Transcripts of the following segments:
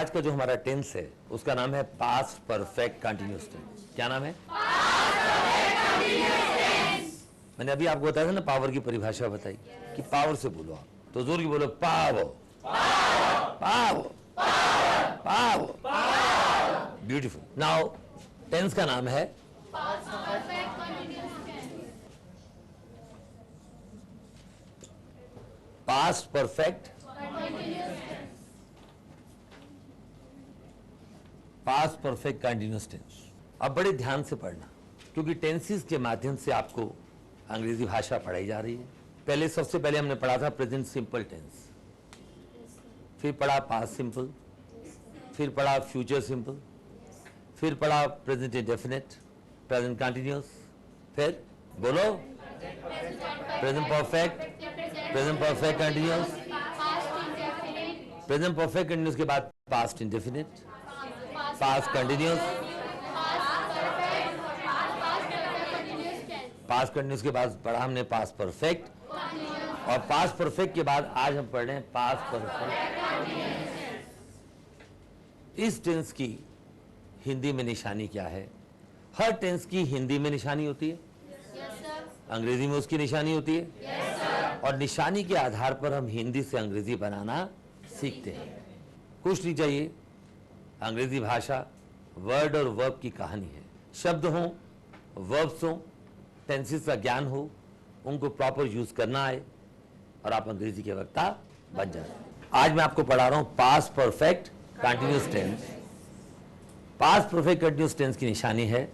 आज का जो हमारा टेंस है उसका नाम है पास्ट परफेक्ट कंटिन्यूअस टेंस। क्या नाम है? मैंने अभी आपको बताया था ना, पावर की परिभाषा बताई कि पावर से बोलो आप, तो जोर की बोलो power power power. Beautiful. Now tense का नाम है past perfect past perfect continuous tense. अब बड़े ध्यान से पढ़ना, क्योंकि टेंसेस के माध्यम से आपको अंग्रेजी भाषा पढ़ाई जा रही है। पहले सबसे पहले हमने पढ़ा था प्रेजेंट सिंपल टेंस, फिर पढ़ा पास्ट सिंपल, फिर पढ़ा फ्यूचर सिंपल, फिर पढ़ा प्रेजेंट इंडेफिनिट, प्रेजेंट कंटिन्यूअस, फिर बोलो present perfect, present perfect continuous, present perfect continuous के बाद past indefinite, past continuous, past continuous के बाद पढ़ा हमने पास्ट परफेक्ट, और पास्ट परफेक्ट के बाद आज हम पढ़ रहे हैं पास्ट परफेक्ट। इस टेंस की हिंदी में निशानी क्या है? हर टेंस की हिंदी में निशानी होती है, अंग्रेजी में उसकी निशानी होती है, और निशानी के आधार पर हम हिंदी से अंग्रेजी बनाना सीखते हैं। कुछ नहीं चाहिए, अंग्रेजी भाषा वर्ड और वर्ब की कहानी है। शब्द हो, वर्ब्स हो, टेंसेस का ज्ञान हो, उनको प्रॉपर यूज करना आए और आप अंग्रेजी के वक्ता बन जाए। आज मैं आपको पढ़ा रहा हूं past perfect continuous tense. Past perfect continuous tense की निशानी है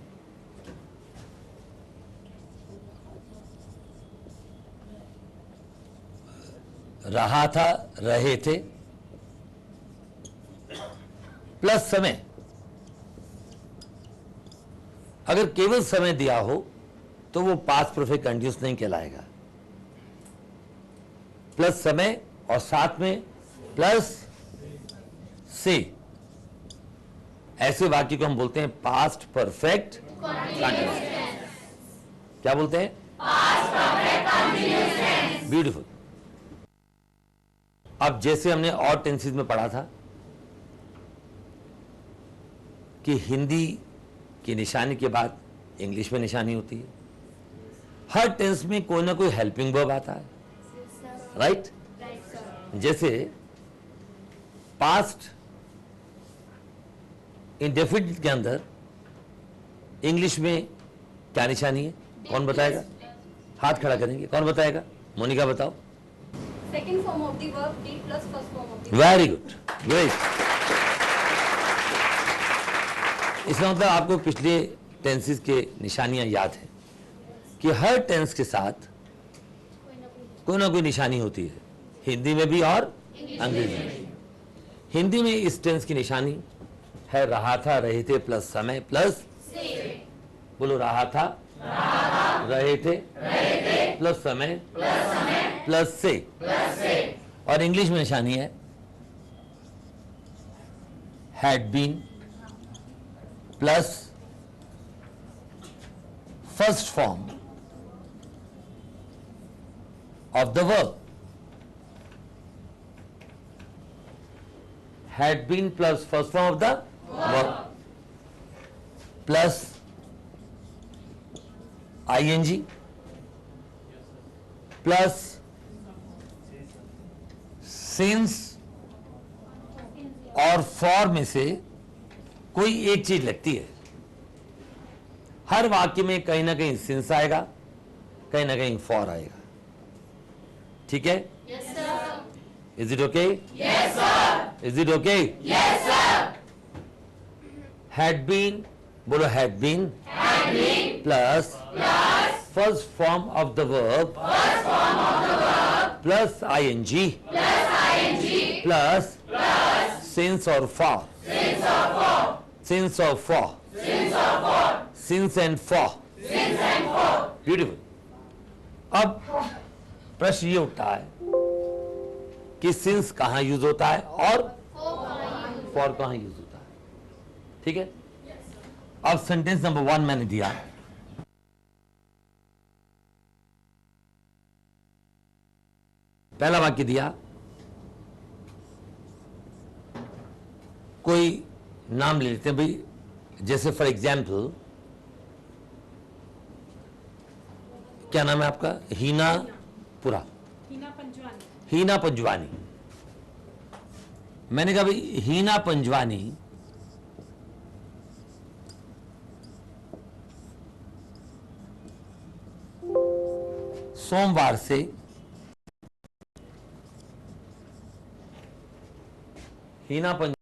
रहा था, रहे थे, प्लस समय। अगर केवल समय दिया हो तो वो पास्ट परफेक्ट कंटिन्यूअस नहीं कहलाएगा। प्लस समय और साथ में प्लस से, ऐसे वाक्य को हम बोलते हैं पास्ट परफेक्ट कंटिन्यूअस। क्या बोलते हैं? Past perfect continuous. ब्यूटीफुल। अब जैसे हमने और टेंसेस में पढ़ा था कि हिंदी की निशानी के बाद इंग्लिश में निशानी होती है, हर टेंस में कोई ना कोई हेल्पिंग वर्ब आता है, राइट? जैसे पास्ट इंडेफिनिट के अंदर इंग्लिश में क्या निशानी है? कौन बताएगा? हाथ खड़ा करेंगे, कौन बताएगा? मोनिका बताओ। Second form of the verb be plus first form of the verb. Very good, great. इसका मतलब आपको पिछले टेंसेस के निशानियां याद है कि हर टेंस के साथ कोई ना कोई निशानी होती है, हिंदी में भी और अंग्रेजी में। हिंदी में इस टेंस की निशानी है रहा था, रहे थे प्लस समय प्लस से। बोलो रहा था, रहे थे प्लस समय प्लस से। और इंग्लिश में निशानी है had been plus first form of the verb. had been plus first form of the verb plus ing plus since और for में से कोई एक चीज लगती है। हर वाक्य में कहीं ना कहीं since आएगा, कहीं ना कहीं for आएगा। ठीक है? Yes, sir. Is it okay? Yes, sir. Is it okay? Yes, sir. Had been, बोलो had been, plus first form of the verb, plus ing, plus since or for, since or for, since and for. Beautiful. अब प्रश्न ये उठता है कि since कहां use होता है और फॉर कहां यूज होता है। ठीक है? अब सेंटेंस नंबर 1 मैंने दिया, पहला वाक्य दिया कोई नाम ले लेते हैं भाई, जैसे फॉर एग्जाम्पल क्या नाम है आपका? हीना पुरा, हीना पंजवानी। मैंने कहा भाई हीना पंजवानी सोमवार से हीना पंजवानी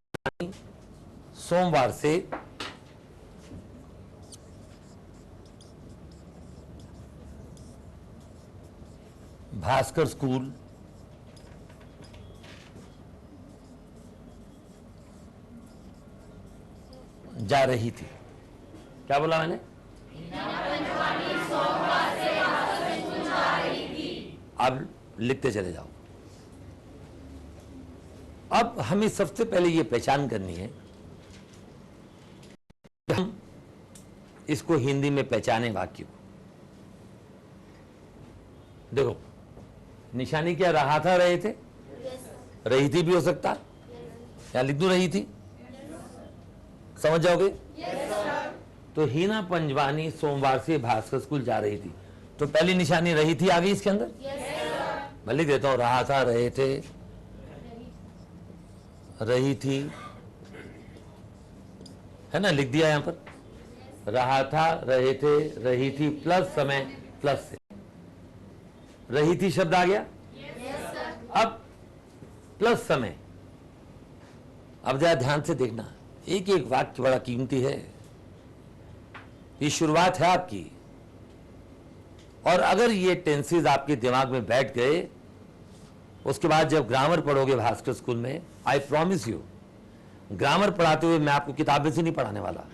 सोमवार से भास्कर स्कूल जा रही थी। क्या बोला मैंने? अब लिखते चले जाओ। अब हमें सबसे पहले ये पहचान करनी है, हम इसको हिंदी में पहचाने वाक्य को। देखो निशानी क्या, रहा था रहे थे, रही थी भी हो सकता, क्या लिख दूं रही थी? समझ जाओगे? तो हीना पंजवानी सोमवार से भास्कर स्कूल जा रही थी, तो पहली निशानी रही थी आ गई इसके अंदर। मैं लिख देता हूं, रहा था रहे थे, रही थी, है ना, लिख दिया यहां पर। रहा था रहे थे, रही थी प्लस समय प्लस से, रही थी शब्द आ गया। अब प्लस समय। अब जरा ध्यान से देखना, एक एक वाक्य बड़ा कीमती है, ये शुरुआत है आपकी। और अगर ये टेंसेस आपके दिमाग में बैठ गए, उसके बाद जब ग्रामर पढ़ोगे भास्कर स्कूल में, आई प्रॉमिस यू, ग्रामर पढ़ाते हुए मैं आपको किताबें से नहीं पढ़ाने वाला।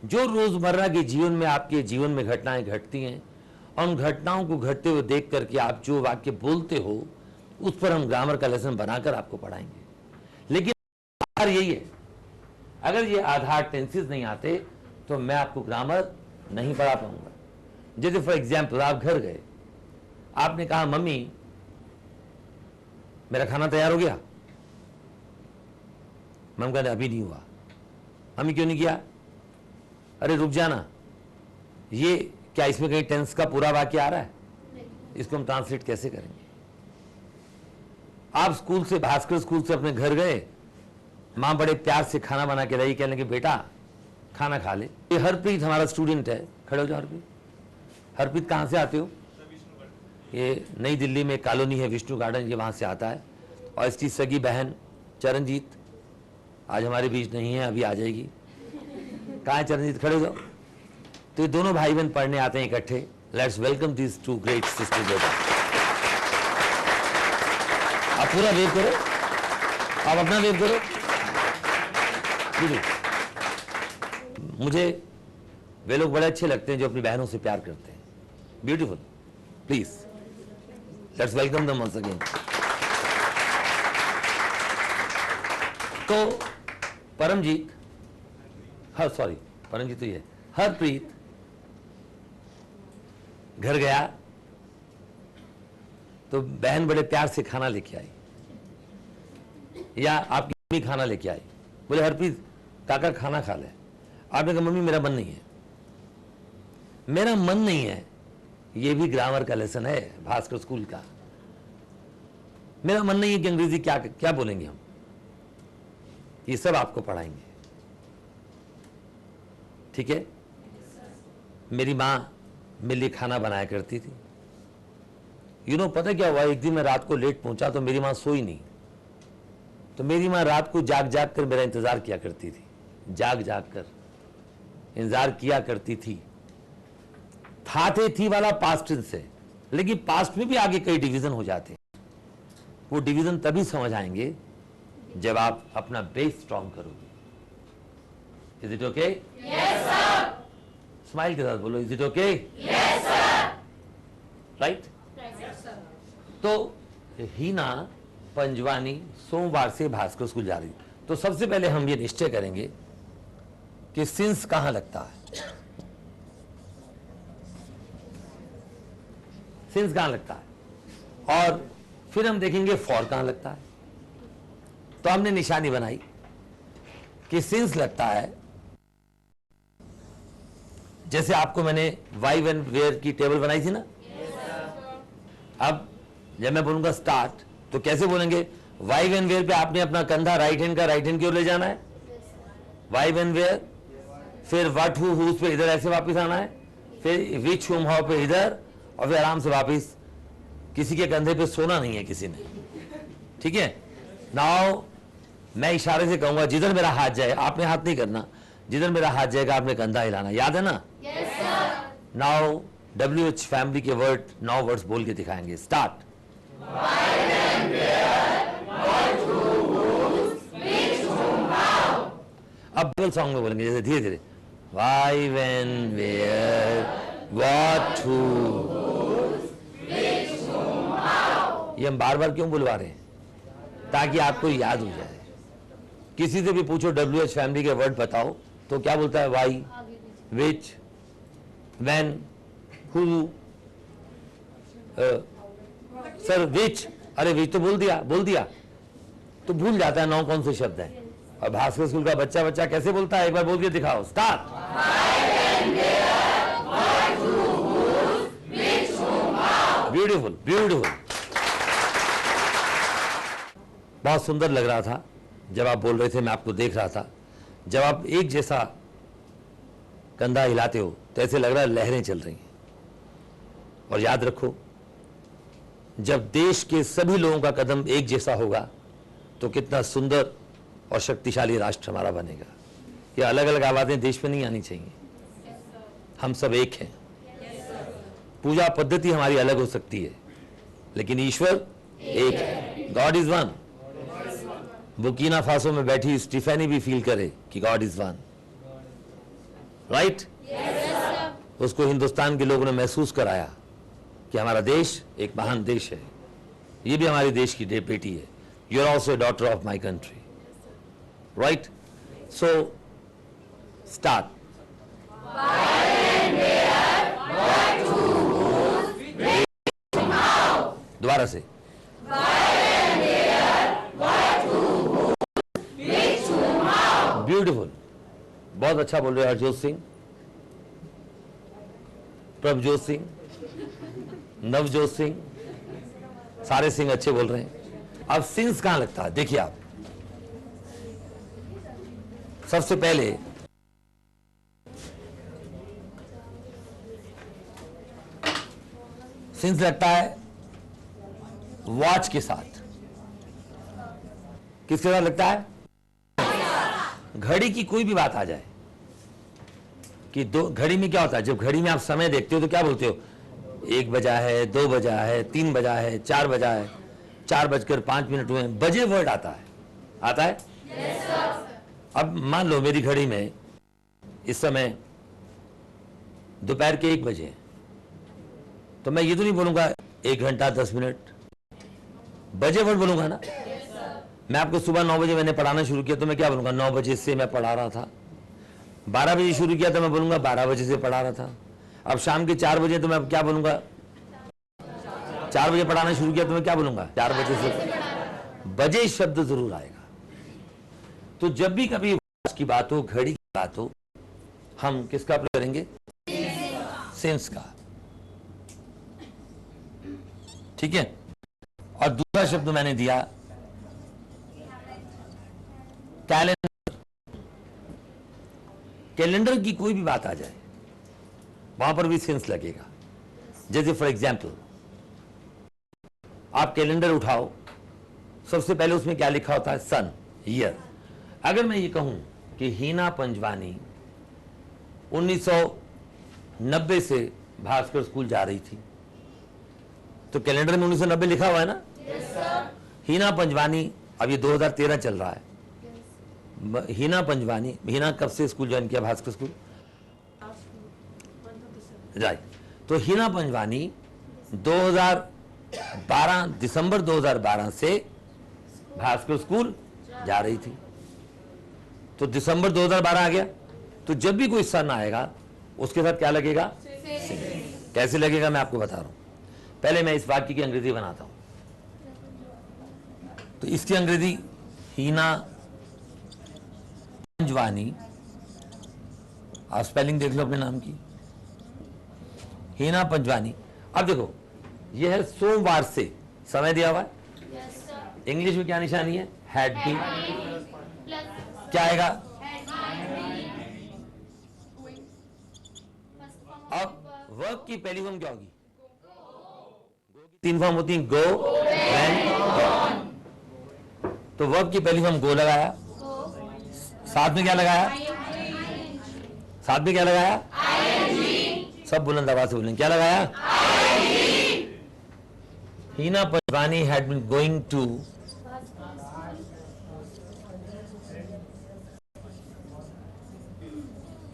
जो रोजमर्रा के जीवन में आपके जीवन में घटनाएं घटती हैं, और उन घटनाओं को घटते हुए देख करके आप जो वाक्य बोलते हो, उस पर हम ग्रामर का लेसन बनाकर आपको पढ़ाएंगे। लेकिन आधार यही है, अगर ये आधार टेंसेस नहीं आते तो मैं आपको ग्रामर नहीं पढ़ा पाऊंगा। जैसे फॉर एग्जाम्पल आप घर गए, आपने कहा मम्मी मेरा खाना तैयार हो गया। मम्मी कहते अभी नहीं हुआ। मम्मी क्यों नहीं किया? अरे रुक जाना। ये क्या इसमें कहीं टेंस का पूरा वाक्य आ रहा है? इसको हम ट्रांसलेट कैसे करेंगे? आप स्कूल से, भास्कर स्कूल से अपने घर गए, मां बड़े प्यार से खाना बना के लाई, कहने लगी बेटा खाना खा ले। ये हरप्रीत हमारा स्टूडेंट है, खड़े हो जाओ हरप्रीत। हरप्रीत कहां से आते हो? ये नई दिल्ली में कॉलोनी है विष्णु गार्डन, ये वहां से आता है। और इसकी सगी बहन चरणजीत आज हमारे बीच नहीं है, अभी आ जाएगी। कहाँ है चरणजीत? खड़े हो जाओ। तो ये दोनों भाई बहन पढ़ने आते हैं इकट्ठे। Let's welcome this to great sister बेटा। आप पूरा वेव करो, आप अपना वेव करो। मुझे वे लोग बड़े अच्छे लगते हैं जो अपनी बहनों से प्यार करते हैं। Beautiful, please let's welcome them once again. तो परमजीत, हाँ सॉरी परमजीत तो ये हरप्रीत घर गया तो बहन बड़े प्यार से खाना लेके आई, या आपकी मम्मी खाना लेके आई। बोले हरप्रीत काका खाना खा ले। आपने कहा मम्मी मेरा मन नहीं है। मेरा मन नहीं है, ये भी ग्रामर का लेसन है भास्कर स्कूल का। मेरा मन नहीं है कि अंग्रेजी क्या क्या बोलेंगे हम, ये सब आपको पढ़ाएंगे, ठीक है? मेरी मां मेरे लिए खाना बनाया करती थी। पता क्या हुआ, एक दिन मैं रात को लेट पहुंचा तो मेरी मां सोई नहीं। तो मेरी मां रात को जाग जाग कर मेरा इंतजार किया करती थी, जाग जाग कर इंतजार किया करती थी। थे थी वाला पास्ट टेंस है, लेकिन पास्ट में भी आगे कई डिवीजन हो जाते हैं। वो डिवीजन तभी समझ आएंगे जब आप अपना बेस स्ट्रॉन्ग करोगे। Is it okay? Yes sir. Smile के साथ बोलो, is it okay? Yes sir. Right? तो हीना पंजवानी सोमवार से भास्कर स्कूल जा रही। तो सबसे पहले हम ये निश्चय करेंगे कि सिंस कहां लगता है। सिंस कहां लगता है, और फिर हम देखेंगे फॉर कहां लगता है। तो हमने निशानी बनाई, कि सिंस लगता है, जैसे आपको मैंने वाई वेन वेयर की टेबल बनाई थी ना। अब जब मैं बोलूंगा स्टार्ट तो कैसे बोलेंगे? वाई वेन वेयर पे आपने अपना कंधा राइट हैंड का राइट हैंड की ओर ले जाना है, वाई वेन वेयर, फिर व्हाट हु हुज पे इधर ऐसे वापस आना है, फिर विच हुम हाउ पे इधर, और फिर आराम से वापस। किसी के कंधे पे सोना नहीं है किसी ने, ठीक है। नाउ मैं इशारे से कहूंगा जिधर मेरा हाथ जाए, आपने हाथ नहीं करना, जिधर मेरा हाथ जाएगा आपने कंधा हिलाना, याद है ना? नाउ WH फैमिली के वर्ड 9 वर्ड्स बोल के दिखाएंगे। स्टार्ट। अब डबल सॉन्ग में बोलेंगे, जैसे धीरे धीरे, why when where what who. ये हम बार बार क्यों बुलवा रहे हैं? ताकि आपको याद हो जाए। किसी से भी पूछो WH फैमिली के वर्ड बताओ तो क्या बोलता है? Why, which, when, who, sir which. अरे विच तो बोल दिया तो भूल जाता है 9 कौन से शब्द हैं। और भास्कर स्कूल का बच्चा कैसे बोलता है? एक बार बोल के दिखाओ। स्टार्ट। Beautiful beautiful. बहुत सुंदर लग रहा था जब आप बोल रहे थे, मैं आपको देख रहा था। जब आप एक जैसा कंधा हिलाते हो तो ऐसे लग रहा है लहरें चल रही हैं। और याद रखो, जब देश के सभी लोगों का कदम एक जैसा होगा तो कितना सुंदर और शक्तिशाली राष्ट्र हमारा बनेगा। ये अलग अलग आवाजें देश में नहीं आनी चाहिए, हम सब एक हैं। पूजा पद्धति हमारी अलग हो सकती है लेकिन ईश्वर एक है। God is one. Burkina Faso में बैठी स्टीफेनी भी फील करे कि गॉड इज वन, राइट? उसको हिंदुस्तान के लोगों ने महसूस कराया कि हमारा देश एक महान देश है। ये भी हमारे देश की बेटी है। You are also daughter of my country, right? So start. दोबारा से। ब्यूटीफुल, बहुत अच्छा बोल रहे हो हरजोत सिंह, प्रभजोत सिंह, नवजोत सिंह, सारे सिंह अच्छे बोल रहे हैं। अब सिंस कहां लगता है? देखिए आप, सबसे पहले सिंस लगता है वॉच के साथ। किसके साथ लगता है? घड़ी की कोई भी बात आ जाए कि दो, घड़ी में क्या होता है? जब घड़ी में आप समय देखते हो तो क्या बोलते हो? 1 बजा है, 2 बजा है, 3 बजा है, 4 बजा है, 4:05 हुए। बजे वर्ड आता है, आता है? अब मान लो मेरी घड़ी में इस समय दोपहर के 1 बजे, तो मैं ये तो नहीं बोलूंगा 1 घंटा 10 मिनट, बजे वर्ड बोलूंगा ना। मैं आपको सुबह 9 बजे मैंने पढ़ाना शुरू किया तो मैं क्या बोलूंगा? 9 बजे से मैं पढ़ा रहा था। 12 बजे शुरू किया तो मैं बोलूंगा 12 बजे से पढ़ा रहा था। अब शाम के 4 बजे तो मैं क्या बोलूंगा? 4 बजे पढ़ाना शुरू किया तो मैं क्या बोलूंगा? 4 बजे से। बजे शब्द जरूर आएगा। तो जब भी कभी की बात हो, घड़ी की बात हो, हम किसका प्रयोग करेंगे? सेंस का, ठीक है। और दूसरा शब्द मैंने दिया कैलेंडर। कैलेंडर की कोई भी बात आ जाए वहां पर भी सेंस लगेगा। जैसे फॉर एग्जाम्पल आप कैलेंडर उठाओ, सबसे पहले उसमें क्या लिखा होता है? सन, ईयर। अगर मैं ये कहूं कि हीना पंजवानी 1990 से भास्कर स्कूल जा रही थी, तो कैलेंडर में 1990 लिखा हुआ है ना? हीना पंजवानी, अब ये 2013 चल रहा है। हीना पंजवानी, हीना कब से स्कूल ज्वाइन किया? Bhaskar school, right. तो हीना पंजवानी 2012 दिसंबर 2012 से भास्कर स्कूल जा रही थी। तो दिसंबर 2012 आ गया, तो जब भी कोई सन आएगा उसके साथ क्या लगेगा? कैसे लगेगा मैं आपको बता रहा हूं। पहले मैं इस वाक्य की अंग्रेजी बनाता हूं। तो इसकी अंग्रेजी हीना पंजवानी, आप स्पेलिंग देख लो अपने नाम की, हीना पंजवानी। अब देखो यह है सोमवार से, समय दिया हुआ है, इंग्लिश में क्या निशानी है, हैड बीन, क्या आएगा, अब वर्ब की पहली फॉर्म क्या होगी, तीन फॉर्म होती हैं, गो, वेंट, गॉन। तो वर्ब की पहली फॉर्म गो लगाया, साथ में क्या लगाया, साथ में क्या लगाया, सब बुलंद आवाज से बोलें, क्या लगाया, Heena Panjwani had been going to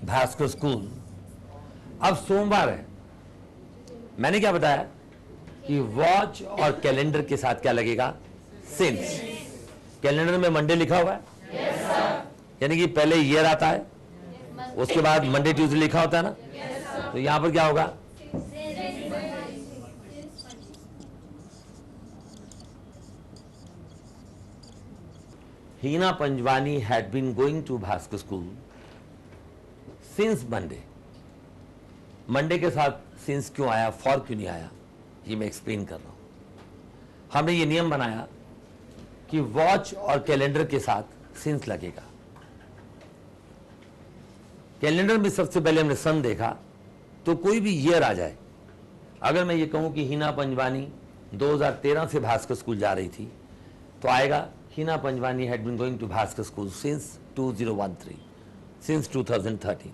Bhaskar school. अब सोमवार है, मैंने क्या बताया कि वॉच और कैलेंडर के साथ क्या लगेगा, सिंस। कैलेंडर में मंडे लिखा हुआ है, यानी कि पहले ईयर आता है, उसके बाद मंडे ट्यूसडे लिखा होता है ना, तो यहां पर क्या होगा, Heena Panjwani had been going to Bhaskar school since Monday. Monday के साथ सिंस क्यों आया, फॉर क्यों नहीं आया, ये मैं एक्सप्लेन कर रहा हूं। हमने ये नियम बनाया कि वॉच और कैलेंडर के साथ सिंस लगेगा। कैलेंडर में सबसे पहले हमने सन देखा, तो कोई भी ईयर आ जाए, अगर मैं ये कहूं कि हीना पंजवानी 2013 से भास्कर स्कूल जा रही थी, तो आएगा Heena Panjwani had been going to Bhaskar school since 2013, since 2013।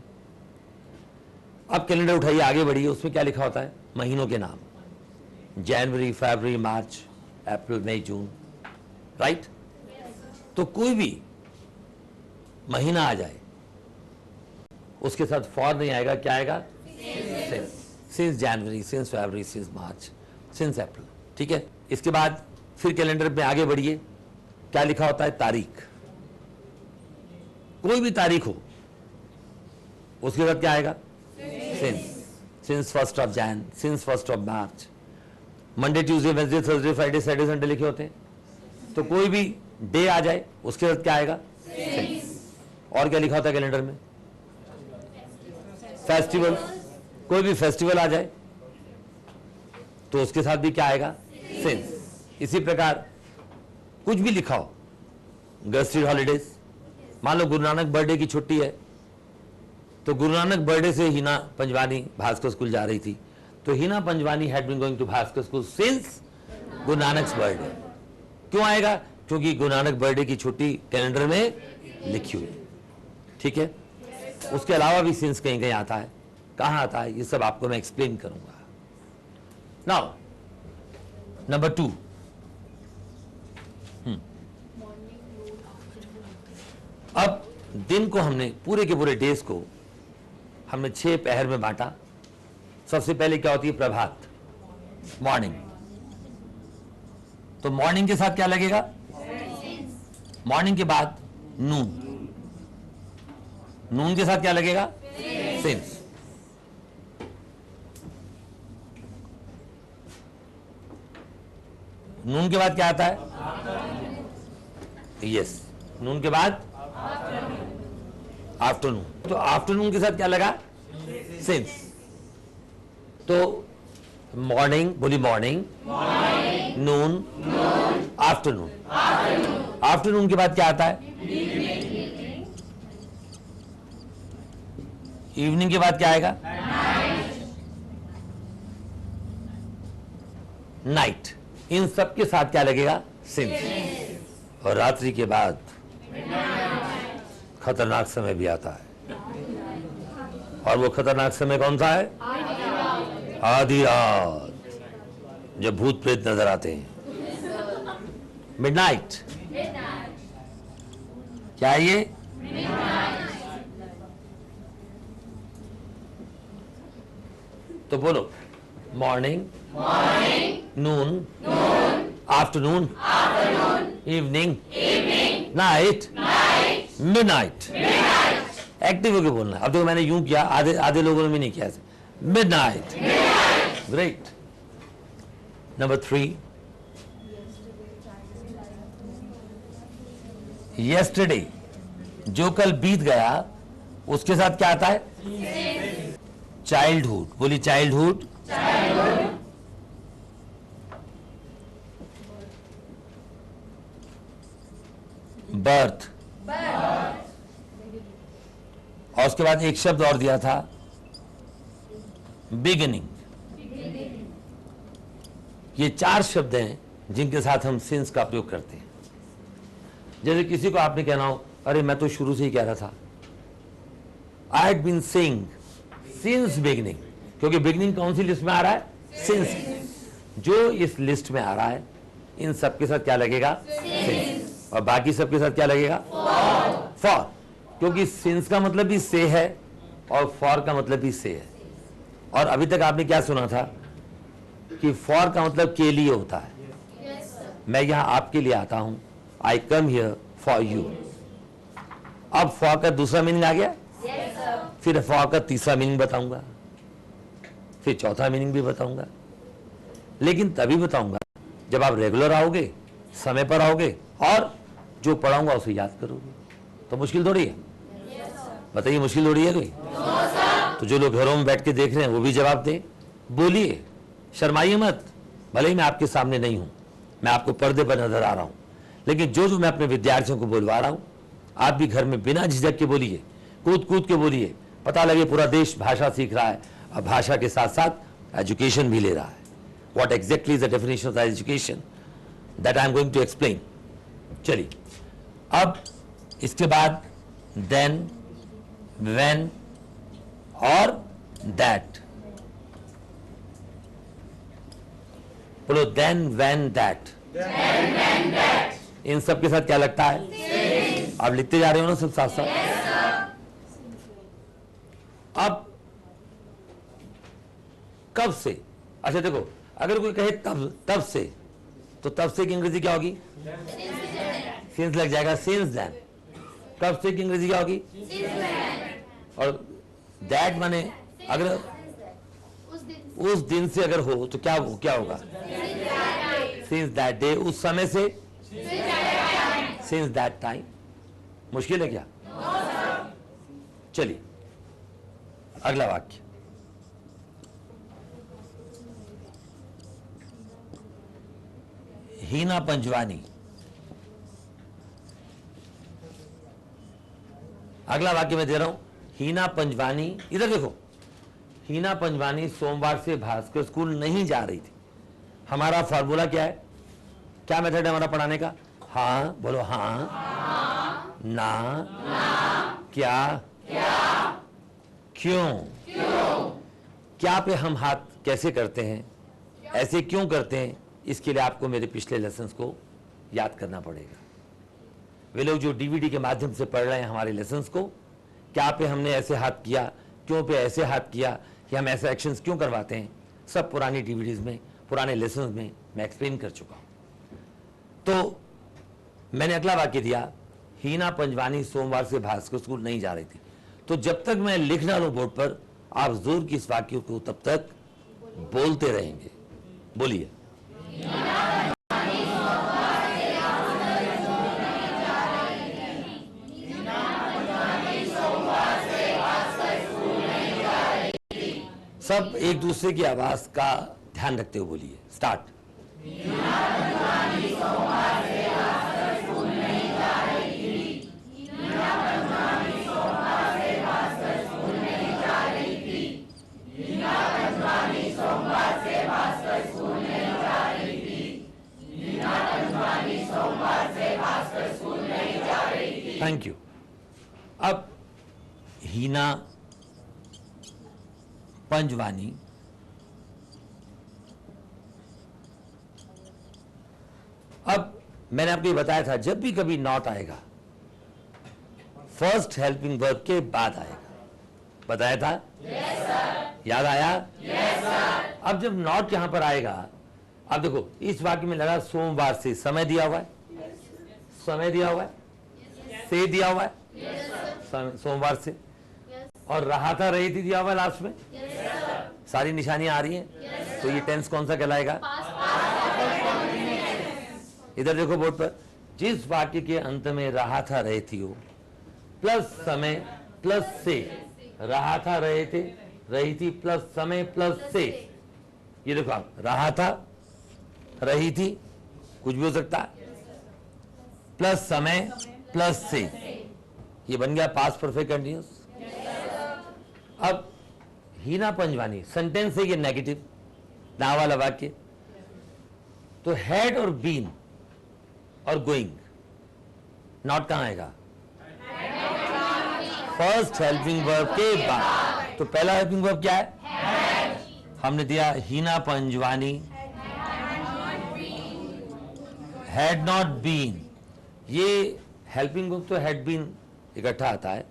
अब कैलेंडर उठाइए, आगे बढ़िए, उसमें क्या लिखा होता है, महीनों के नाम, जनवरी, फरवरी, मार्च, अप्रैल, मई, जून, राइट। तो कोई भी महीना आ जाए उसके साथ फॉर नहीं आएगा, क्या आएगा, सिंस जनवरी, सिंस फरवरी, सिंस मार्च, सिंस अप्रैल, ठीक है। इसके बाद फिर कैलेंडर में आगे बढ़िए, क्या लिखा होता है, तारीख, कोई भी तारीख हो उसके बाद क्या आएगा, since first of Jain, since first of March. Monday, Tuesday, Wednesday, Thursday, Friday, Saturday, Sunday लिखे होते हैं, तो कोई भी डे आ जाए उसके बाद क्या आएगा, और क्या लिखा होता है कैलेंडर में, फेस्टिवल, कोई भी फेस्टिवल आ जाए तो उसके साथ भी क्या आएगा, सिंस। इसी प्रकार कुछ भी लिखा हो, गस्टेड हॉलीडेज, मान लो गुरु नानक बर्थडे की छुट्टी है, तो गुरु नानक बर्थडे से हीना पंजवानी भास्कर स्कूल जा रही थी, तो Heena Panjwani had been going to Bhaskar school since Guru Nanak birthday. क्यों आएगा, क्योंकि गुरु नानक बर्थडे की छुट्टी कैलेंडर में लिखी हुई, ठीक है। उसके अलावा भी सिंस कहीं कहीं आता है, कहां आता है, ये सब आपको मैं एक्सप्लेन करूंगा। नाउ नंबर 2, अब दिन को हमने पूरे के पूरे डेज को हमने 6 पहर में बांटा। सबसे पहले क्या होती है, प्रभात, मॉर्निंग। तो मॉर्निंग के साथ क्या लगेगा, मॉर्निंग के बाद नून, नून के साथ क्या लगेगा, सिंस। नून के बाद क्या आता है, यस, नून के बाद आफ्टरनून, तो आफ्टरनून के साथ क्या लगा, सिंस। तो मॉर्निंग, बोली मॉर्निंग, नून, आफ्टरनून। आफ्टरनून के बाद क्या आता है, इवनिंग के बाद क्या आएगा, नाइट। इन सब के साथ क्या लगेगा, सिंस। और रात्रि के बाद खतरनाक समय भी आता है, और वो खतरनाक समय कौन सा है, आधी रात, जब भूत प्रेत नजर आते हैं, मिडनाइट। क्या है ये, तो बोलो, morning, noon, afternoon, evening, night, midnight. Active होकर बोलना। अब तो मैंने यूं किया, आधे लोगों ने भी नहीं किया, मिडनाइट। ग्रेट। नंबर 3, यस्टरडे, जो कल बीत गया उसके साथ क्या आता है? चाइल्डहुड। बोली चाइल्डहुड। बर्थ। और उसके बाद एक शब्द और दिया था, बिगिनिंग। ये 4 शब्द हैं जिनके साथ हम सिंस का प्रयोग करते हैं। जैसे किसी को आपने कहना हो, अरे मैं तो शुरू से ही कह रहा था, I had been saying since beginning, क्योंकि बिगिनिंग कौन सी लिस्ट में आ रहा है? सिंस। जो इस लिस्ट में आ रहा है इन सब के साथ क्या लगेगा? सिंस। और बाकी सबके साथ क्या लगेगा? फॉर। क्योंकि सिंस का मतलब भी से है और फॉर का मतलब भी से है। और अभी तक आपने क्या सुना था कि फॉर का मतलब के लिए होता है। मैं यहां आपके लिए आता हूं, आई कम हियर फॉर यू। अब फॉर का दूसरा मीनिंग आ गया। फिर फॉर का तीसरा मीनिंग बताऊंगा, फिर चौथा मीनिंग भी बताऊंगा, लेकिन तभी बताऊंगा जब आप रेगुलर आओगे, समय पर आओगे और जो पढ़ाऊंगा उसे याद करोगे। तो मुश्किल थोड़ी है? बताइए, मुश्किल थोड़ी है कोई? तो जो लोग घरों में बैठ के देख रहे हैं वो भी जवाब दें। बोलिए, शर्माइए मत। भले ही मैं आपके सामने नहीं हूं, मैं आपको पर्दे पर नजर आ रहा हूं, लेकिन जो मैं अपने विद्यार्थियों को बोलवा रहा हूं, आप भी घर में बिना झिझक के बोलिए, कूद कूद के बोलिए। पता लगे पूरा देश भाषा सीख रहा है और भाषा के साथ साथ एजुकेशन भी ले रहा है। What exactly is the definition of education that I am going to explain? चलिए, अब इसके बाद then, when और that। बोलो then, when, that। इन सब के साथ क्या लगता है? आप लिखते जा रहे हो ना सब साथ साथ? अब कब से? अच्छा देखो, अगर कोई कहे तब से, तो तब से की अंग्रेजी क्या होगी? सिंस लग जाएगा, सिंस देन। कब से की अंग्रेजी क्या होगी? और दैट माने अगर उस दिन से अगर हो तो क्या होगा? Since that day. उस समय से? Since that time. मुश्किल है क्या? चलिए अगला वाक्य। हीना पंजवानी। अगला वाक्य मैं दे रहा हूं, हीना पंजवानी। इधर देखो, हीना पंजवानी सोमवार से भास्कर स्कूल नहीं जा रही थी। हमारा फॉर्मूला क्या है? क्या मेथड है हमारा पढ़ाने का? हाँ बोलो, हाँ, ना, क्या, क्यों। क्या पे हम हाथ कैसे करते हैं, ऐसे क्यों करते हैं, इसके लिए आपको मेरे पिछले लेसन्स को याद करना पड़ेगा। वे लोग जो डीवीडी के माध्यम से पढ़ रहे हैं हमारे लेसन्स को, क्या पे हमने ऐसे हाथ किया, क्यों पे ऐसे हाथ किया, कि हम ऐसे एक्शंस क्यों करवाते हैं, सब पुरानी डीवीडीज में, पुराने लेसन्स में मैं एक्सप्लेन कर चुका हूं। तो मैंने अगला वाक्य दिया, हीना पंजवानी सोमवार से भास्कर स्कूल नहीं जा रही थी। तो जब तक मैं लिख डालूं बोर्ड पर, आप जोर की इस वाक्य को तब तक बोलते रहेंगे। बोलिए, सब एक दूसरे की आवाज का ध्यान रखते हुए बोलिए। स्टार्ट। Thank you. अब हीना पंजवानी अब मैंने आपको ये बताया था, जब भी कभी नॉट आएगा फर्स्ट हेल्पिंग वर्ब के बाद आएगा। बताया था? yes, sir. याद आया? yes, sir. अब जब नॉट यहां पर आएगा, अब देखो इस वाक्य में लगा सोमवार से, समय दिया हुआ है, समय दिया हुआ है, से दिया हुआ है, सोमवार से, और रहा था, रही थी दिया हुआ है लास्ट में, सारी निशानियां आ रही हैं। तो ये टेंस कौन सा कहलाएगा? इधर देखो बोर्ड पर, जिस वाक्य के अंत में रहा था, रही थी हो, प्लस समय प्लस से, रहा था रहे थे, रही थी प्लस समय प्लस से। ये देखो आप, रहा था, रही थी, कुछ भी हो सकता है, प्लस समय प्लस से, ये बन गया पास्ट परफेक्ट कंटिन्यूअस। अब हीना पंजवानी सेंटेंस है ये नेगेटिव, ना वाला वाक्य, तो हैड और बीन और गोइंग, नॉट कहां आएगा? फर्स्ट हेल्पिंग वर्ब के बाद। तो पहला हेल्पिंग वर्ब क्या है? हमने दिया हीना पंजवानी हैड नॉट बीन। ये हेल्पिंग वर्ब तो हैड बीन इकट्ठा आता है,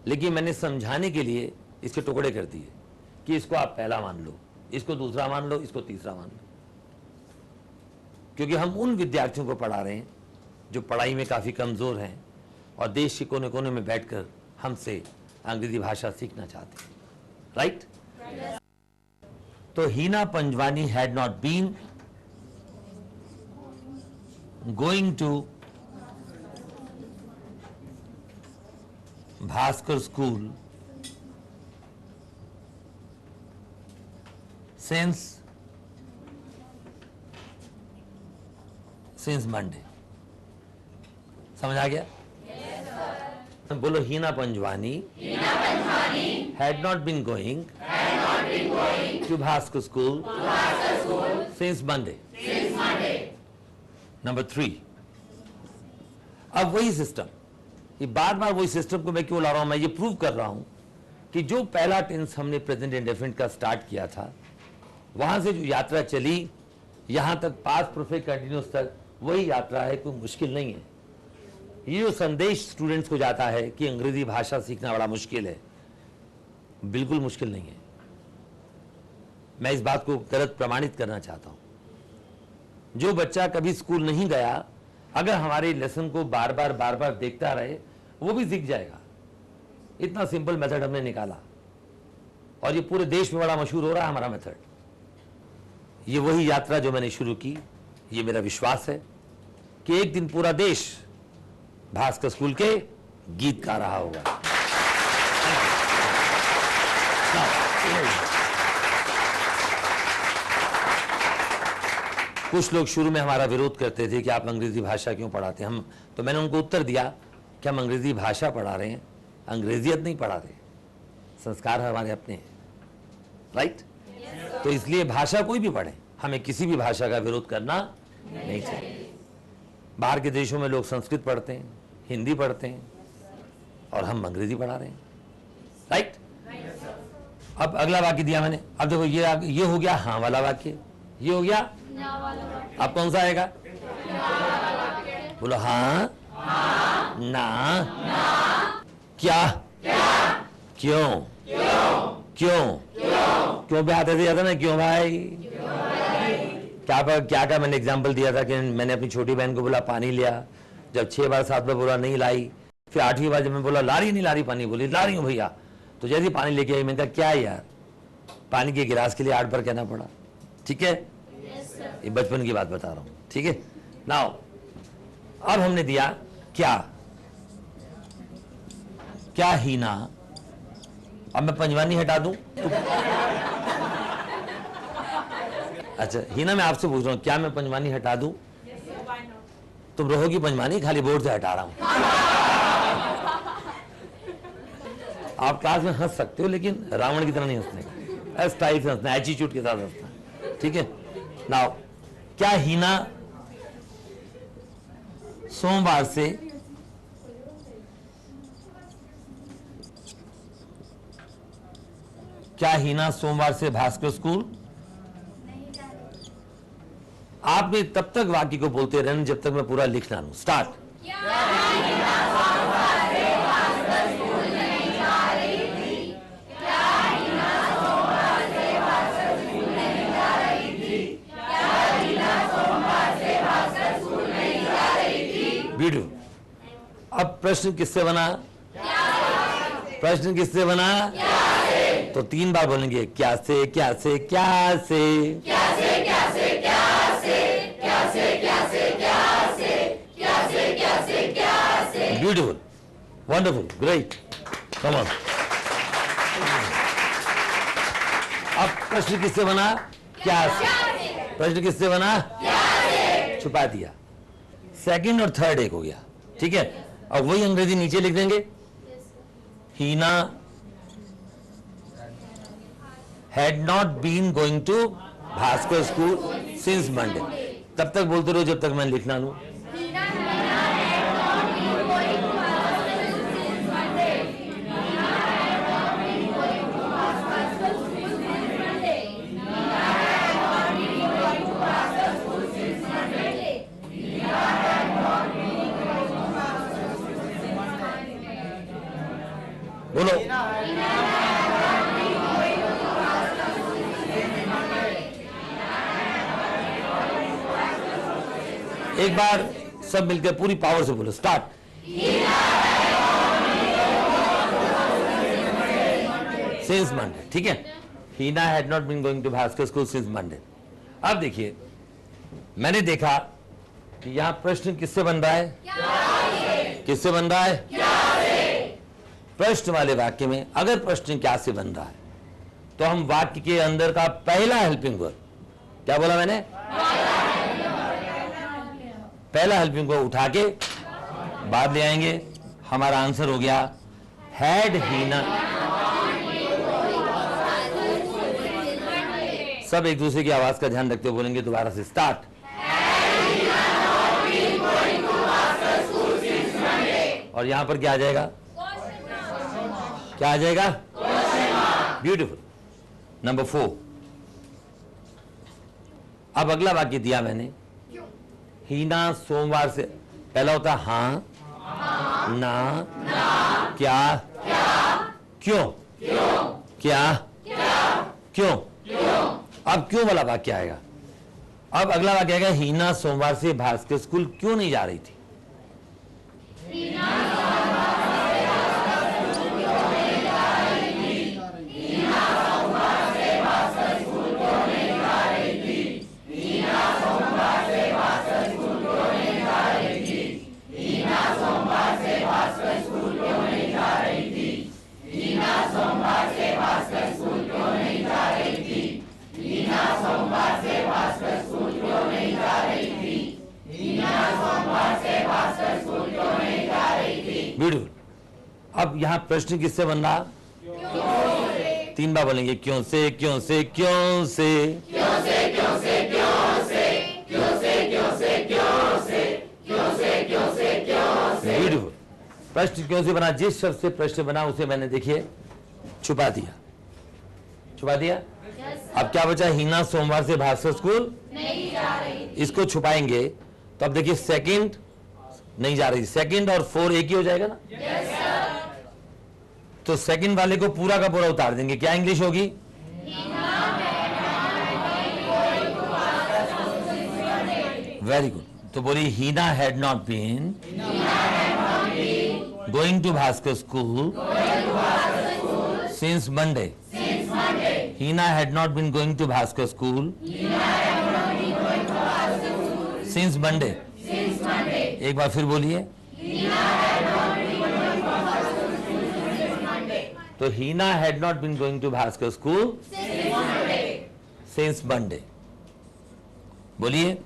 लेकिन मैंने समझाने के लिए इसके टुकड़े कर दिए कि इसको आप पहला मान लो, इसको दूसरा मान लो, इसको तीसरा मान लो, क्योंकि हम उन विद्यार्थियों को पढ़ा रहे हैं जो पढ़ाई में काफी कमजोर हैं और देश के कोने कोने में बैठकर हमसे अंग्रेजी भाषा सीखना चाहते हैं। राइट? तो Heena Panjwani had not been going to Bhaskar school since Monday। समझ आ गया? बोलो Heena Panjwani had not been going to Bhaskar school since Monday। Number 3, अब वही सिस्टम, ये बार बार वही सिस्टम को मैं क्यों ला रहा हूं? मैं ये प्रूव कर रहा हूं कि जो पहला टेंस हमने प्रेजेंट इंडेफिनिट का स्टार्ट किया था, वहां से जो यात्रा चली यहां तक पास्ट परफेक्ट कंटिन्यूअस तक, वही यात्रा है, कोई मुश्किल नहीं है। ये जो संदेश स्टूडेंट्स को जाता है कि अंग्रेजी भाषा सीखना बड़ा मुश्किल है, बिल्कुल मुश्किल नहीं है। मैं इस बात को गलत प्रमाणित करना चाहता हूं। जो बच्चा कभी स्कूल नहीं गया, अगर हमारे लेसन को बार बार देखता रहे, वो भी सीख जाएगा। इतना सिंपल मेथड हमने निकाला और ये पूरे देश में बड़ा मशहूर हो रहा है हमारा मेथड। ये वही यात्रा जो मैंने शुरू की, ये मेरा विश्वास है कि एक दिन पूरा देश भास्कर स्कूल के गीत गा रहा होगा। कुछ लोग शुरू में हमारा विरोध करते थे कि आप अंग्रेजी भाषा क्यों पढ़ाते हैं। तो मैंने उनको उत्तर दिया कि हम अंग्रेजी भाषा पढ़ा रहे हैं, अंग्रेजियत नहीं पढ़ा रहे, संस्कार हमारे अपने हैं। राइट? तो इसलिए भाषा कोई भी पढ़े, हमें किसी भी भाषा का विरोध करना नहीं चाहिए। बाहर के देशों में लोग संस्कृत पढ़ते हैं, हिंदी पढ़ते हैं, और हम अंग्रेजी पढ़ा रहे हैं। राइट? अब अगला वाक्य दिया मैंने, अब देखो ये हो गया हाँ वाला वाक्य, ये हो गया अब कौन सा आएगा? बोलो हाँ, ना, क्या, क्यों, क्यों पे आते थे जाता ना, क्यों भाई? क्या मैंने एग्जाम्पल दिया था कि मैंने अपनी छोटी बहन को बोला पानी लिया, जब 6 बार 7 बार बोला नहीं लाई, फिर 8वीं बार जब मैं बोला ला रही नहीं ला रही पानी, बोली ला रही हूँ भैया। तो जैसे पानी लेके आई, मैंने कहा क्या यार, पानी के गिलास के लिए 8 बार कहना पड़ा। ठीक है, ये बचपन की बात बता रहा हूं। ठीक है, नाउ अब हमने दिया क्या हीना, अब मैं पंजवानी हटा दूं तो अच्छा हीना, मैं आपसे पूछ रहा हूं, क्या मैं पंजवानी हटा दूं? तुम रहोगी पंजवानी, खाली बोर्ड से हटा रहा हूं। आप क्लास में हंस सकते हो, लेकिन रावण की तरह नहीं हंसने, स्टाइल से हंसना, एटीट्यूड के साथ हंसना। ठीक है, नाउ क्या हीना सोमवार से भास्कर स्कूल? आपने तब तक वाक्य को बोलते रहना जब तक मैं पूरा लिख ना लूं। स्टार्ट। वीडियो। अब प्रश्न किससे बना? प्रश्न किससे बना? तो 3 बार बोलेंगे, क्या से, क्या से, क्या से, क्या से, क्या से, क्या से, क्या से, क्या से, क्या से, क्या से, क्या से, क्या से। Beautiful. Wonderful, great, come on. अब प्रश्न किससे बना? क्या से। प्रश्न किससे बना? क्या से। छुपा दिया। सेकंड और थर्ड एक हो गया, ठीक है। अब वही अंग्रेजी नीचे लिख देंगे। Heena had not been going to Bhaskar school since Monday. तब तक बोलते रहो जब तक मैं लिखना लूं। बोलो। एक बार सब मिलकर पूरी पावर से बोलो, स्टार्ट। सिंस मंडे, ठीक है। Heena had not been going to Bhaskar school since Monday. अब देखिए, मैंने देखा कि यहां प्रश्न किससे बन रहा है? किससे बन रहा है? प्रश्न वाले वाक्य में अगर प्रश्न क्या से बन रहा है तो हम वाक्य के अंदर का पहला हेल्पिंग वर्ब, क्या बोला मैंने? पहला हेल्पिंग वर्ब उठा के बाद ले आएंगे। हमारा आंसर हो गया हैड हीना। सब एक दूसरे की आवाज का ध्यान रखते हुए बोलेंगे दोबारा से, स्टार्ट। और यहां पर क्या आ जाएगा? क्या आ जाएगा? ब्यूटीफुल। नंबर 4। अब अगला वाक्य दिया मैंने, हीना सोमवार से, पहला होता हाँ, ना, क्या, क्यों, क्या, क्यों। अब क्यों वाला वाक्य आएगा। अब अगला वाक्य आएगा, हीना सोमवार से भास्कर स्कूल क्यों नहीं जा रही थी? ब्यूटीफुल। अब यहां प्रश्न किससे बन रहा? तीन बार बोलेंगे, क्यों से, क्यों से, क्यों से, क्यों से, क्यों से, क्यों से, क्यों से, क्यों से, क्यों से, क्यों से, क्यों से, क्यों से। ब्यूटीफुल। प्रश्न क्यों से बना? जिस शब्द से प्रश्न बना उसे मैंने देखिए छुपा दिया। छुपा दिया। अब क्या बचा? हीना सोमवार से भास्कर स्कूल नहीं जा रही। इसको छुपाएंगे तो अब देखिए सेकंड नहीं जा रही, सेकंड और 4 एक ही हो जाएगा ना? yes, तो सेकंड वाले को पूरा का पूरा उतार देंगे। क्या इंग्लिश होगी? Very good. तो बोलिए, Heena had not been going to Bhaskar school since Monday. Heena had not been going to Bhaskar school since Monday. एक बार फिर बोलिए। तो Heena had not been going to Bhaskar school since Monday. बोलिए।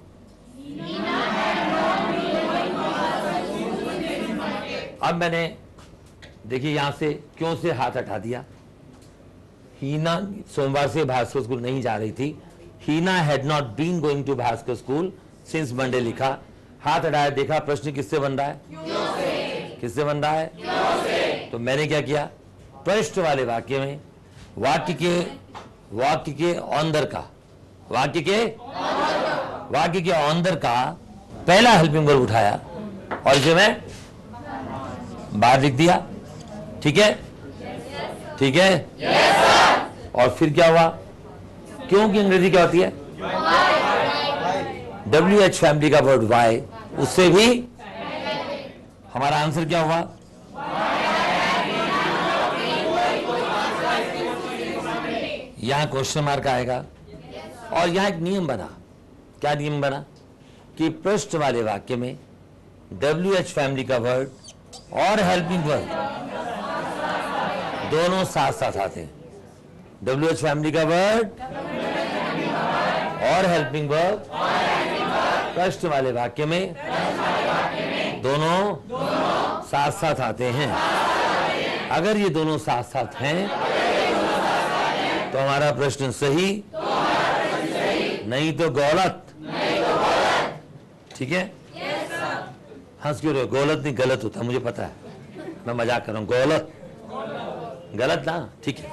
अब मैंने देखिए यहां से क्यों से हाथ हटा दिया। हीना सोमवार से भास्कर स्कूल नहीं जा रही थी। Heena had not been going to Bhaskar school since Monday लिखा, हाथ हटाया, देखा प्रश्न किससे बन रहा है? क्यों से। किससे बन रहा है? क्यों से। तो मैंने क्या किया? प्रश्न वाले वाक्य में वाक्य के अंदर का पहला हेल्पिंग वर्ब उठाया और इसे मैं बाहर लिख दिया। ठीक है? ठीक है? और फिर क्या हुआ? क्यों की अंग्रेजी क्या होती है? WH फैमिली का वर्ड वाई, उससे भी हमारा आंसर क्या हुआ? यहां क्वेश्चन मार्क आएगा। और यहां एक नियम बना। क्या नियम बना? कि प्रश्न वाले वाक्य में WH फैमिली का वर्ड और हेल्पिंग वर्ब दोनों साथ साथ आते हैं। WH फैमिली का वर्ड और हेल्पिंग वर्ब प्रश्न वाले वाक्य में दोनों साथ साथ आते हैं। अगर ये दोनों साथ साथ हैं तो हमारा प्रश्न सही, नहीं तो गलत। ठीक है? हंस क्यों रहे हो? गलत नहीं, गलत होता, मुझे पता है, मैं मजाक कर रहा हूं। गलत गलत ना, ठीक है।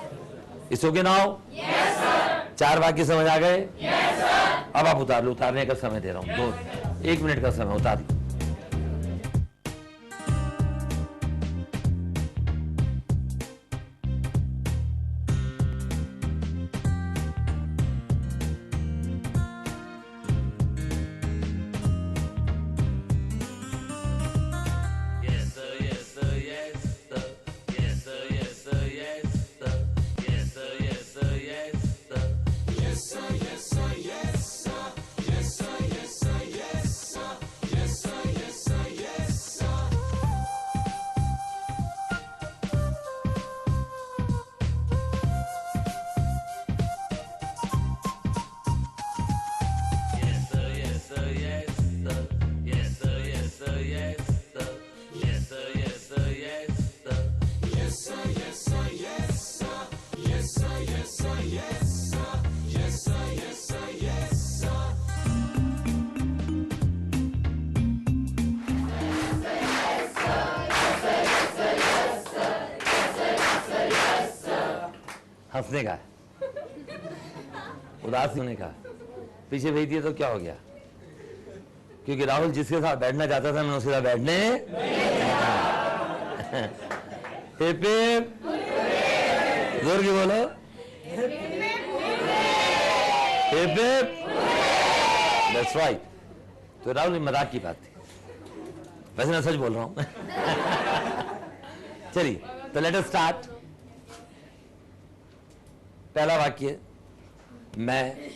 इस ओके ना हो? चार वाक्य समझ आ गए? अब आप उतार लो, उतारने का समय दे रहा हूं, 1 मिनट का समय, उतार लो। हंसने का है, उदास होने का। पीछे भेज दिया तो क्या हो गया? क्योंकि राहुल जिसके साथ बैठना चाहता था, मैंने उसके साथ बैठने हिप हिप, जोर की बोलो, हिप हिप। That's right. तो राहुल ये मजाक की बात थी, वैसे मैं सच बोल रहा हूं। चलिए, तो लेट अस स्टार्ट। पहला वाक्य, मैं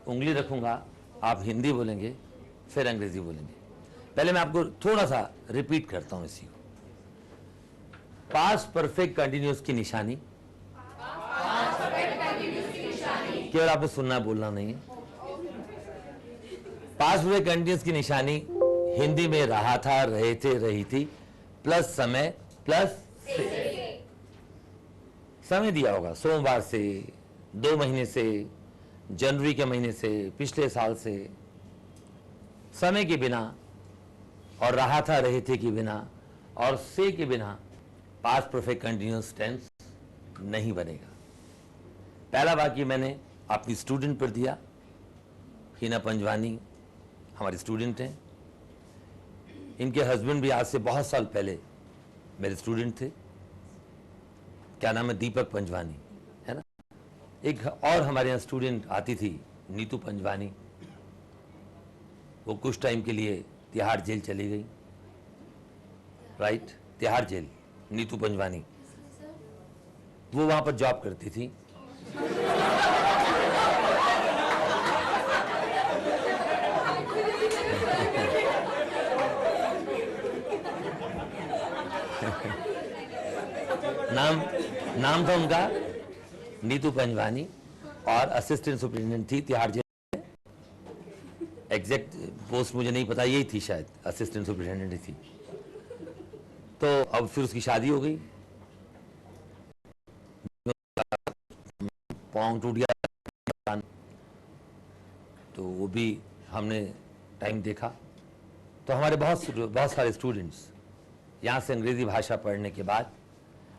उंगली रखूंगा, आप हिंदी बोलेंगे, फिर अंग्रेजी बोलेंगे। पहले मैं आपको थोड़ा सा रिपीट करता हूं इसी को। पास्ट परफेक्ट कंटिन्यूअस की निशानी, केवल आपको सुनना बोलना नहीं है। पास्ट परफेक्ट कंटिन्यूअस की निशानी हिंदी में रहा था, रहे थे, रही थी, प्लस समय, प्लस से। समय दिया होगा, सोमवार से, 2 महीने से, जनवरी के महीने से, पिछले साल से। समय के बिना और रहा था, रहे थे के बिना और से के बिना पास्ट परफेक्ट कंटिन्यूअस टेंस नहीं बनेगा। पहला वाक्य मैंने अपनी स्टूडेंट पर दिया। हिना पंजवानी हमारी स्टूडेंट हैं। इनके हस्बैंड भी आज से बहुत साल पहले मेरे स्टूडेंट थे। क्या नाम है? दीपक पंजवानी, है ना। एक और हमारे यहाँ स्टूडेंट आती थी, नीतू पंजवानी। वो कुछ टाइम के लिए तिहाड़ जेल चली गई। Right, Tihar jail, Neetu Panjwani. वो वहां पर जॉब करती थी। नाम था उनका नीतू पंजवानी और असिस्टेंट सुपरिटेंडेंट थी तिहाड़ जेल। एग्जैक्ट पोस्ट मुझे नहीं पता, यही थी शायद, असिस्टेंट सुपरिटेंडेंट थी। तो अब फिर उसकी शादी हो गई, पाँव टूट गया, तो वो भी हमने टाइम देखा। तो हमारे बहुत सारे स्टूडेंट्स यहाँ से अंग्रेजी भाषा पढ़ने के बाद,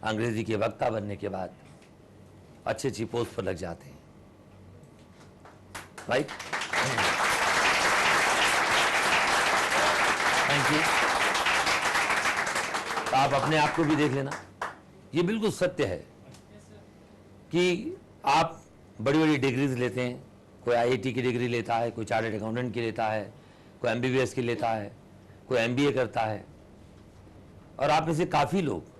अंग्रेजी के वक्ता बनने के बाद अच्छी अच्छी पोस्ट पर लग जाते हैं। Right, thank you. तो आप अपने आप को भी देख लेना। ये बिल्कुल सत्य है कि आप बड़ी बड़ी डिग्रीज लेते हैं। कोई IIT की डिग्री लेता है, कोई चार्टर्ड अकाउंटेंट की लेता है, कोई MBBS की लेता है, कोई MBA करता है। और आप में से काफ़ी लोग